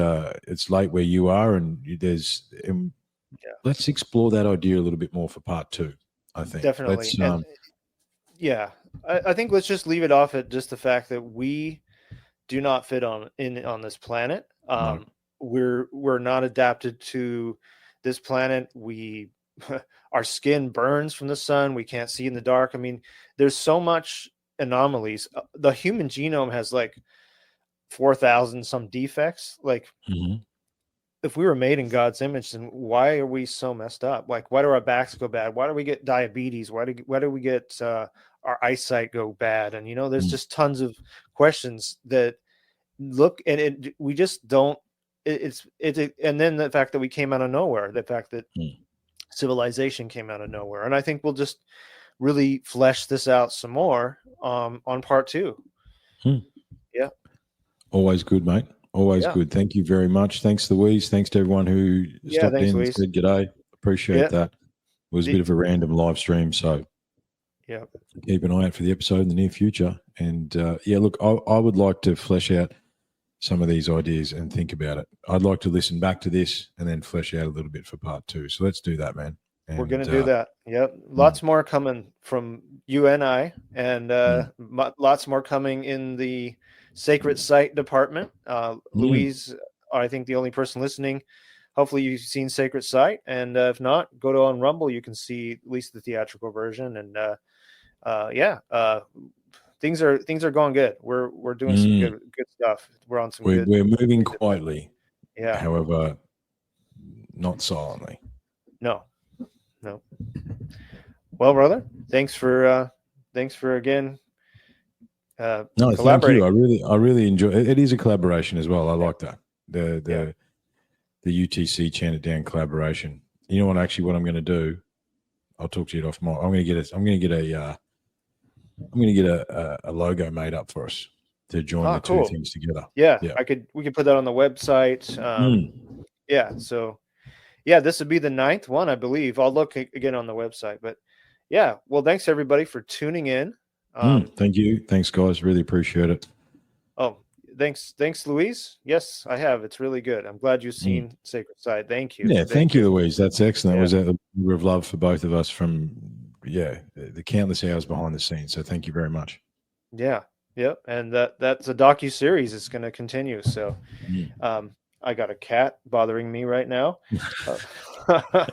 It's late where you are, and Yeah, let's explore that idea a little bit more for part two. I think definitely. And yeah, I think let's just leave it off at just the fact that we do not fit on this planet. No. We're not adapted to this planet. We our skin burns from the sun. We can't see in the dark. I mean, there's so much anomalies. The human genome has like 4,000 some defects. Like Mhm. if we were made in God's image, then why are we so messed up? Like why do our backs go bad? Why do we get diabetes? Why do we get our eyesight go bad? And there's Mm. just tons of questions that look and we just don't and then the fact that we came out of nowhere, the fact that Mm. civilization came out of nowhere, and I think we'll just really flesh this out some more on part two. Mm. Yeah, Always good, mate. Always yeah, good. Thank you very much. Thanks, Louise. Thanks to everyone who yeah, stopped thanks in and Luis. said g'day. Appreciate Yeah, that. It was a bit of a random live stream, so yeah, keep an eye out for the episode in the near future. And yeah, look, I would like to flesh out some of these ideas and think about it. I'd like to listen back to this and then flesh out a little bit for part two. So let's do that, man. we're And gonna do that. Yep, mm, lots more coming from you and I, and mm, lots more coming in the sacred site department. mm, Louise, I think the only person listening. Hopefully you've seen Sacred Site, and if not, go to on Rumble. You can see at least the theatrical version, and yeah, things are going good. We're doing some mm. good stuff. We're on some good. We're moving quietly, Yeah, however, not silently. no, no. Well, brother, thanks for again No, thank you. collaborating. I really enjoy it. It is a collaboration as well. I Yeah, like that. The yeah. the the UTC Chant It Down collaboration. You know what? Actually, what I'm going to do, I'll talk to you off more. I'm going to get a. I'm going to get a. I'm going to get a logo made up for us to join Ah, the two cool. things together. Yeah, Yeah. we could put that on the website. Mm, Yeah, so yeah, this would be the ninth one, I believe. I'll look again on the website, but yeah. Well, thanks everybody for tuning in. Thank you. Thanks, guys. Really appreciate it. Oh, thanks, Louise. Yes, I have. It's really good. I'm glad you've Mm. seen Sacred Side. Thank you. Yeah. Thank Thank you. you, Louise. That's excellent. That Yeah, was a labor of love for both of us from, yeah, the countless hours behind the scenes. So thank you very much. yeah, yep. And that's a docu series. It's going to continue. So, Mm. I got a cat bothering me right now. Uh,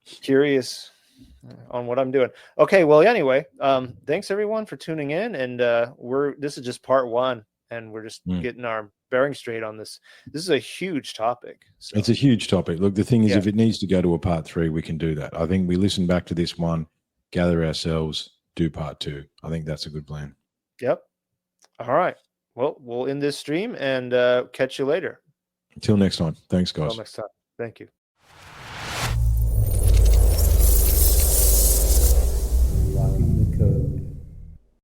curious on what I'm doing. Okay, well, anyway, thanks everyone for tuning in, and this is just part one, and we're just Mm. getting our bearing straight on this. This is a huge topic. So It's a huge topic. Look, the thing is, yeah, if it needs to go to a part three, we can do that. I think we listen back to this one, gather ourselves, do part two. I think that's a good plan. yep. All right. Well, we'll end this stream and catch you later. Until next time. Thanks, Until guys. next time. Thank you.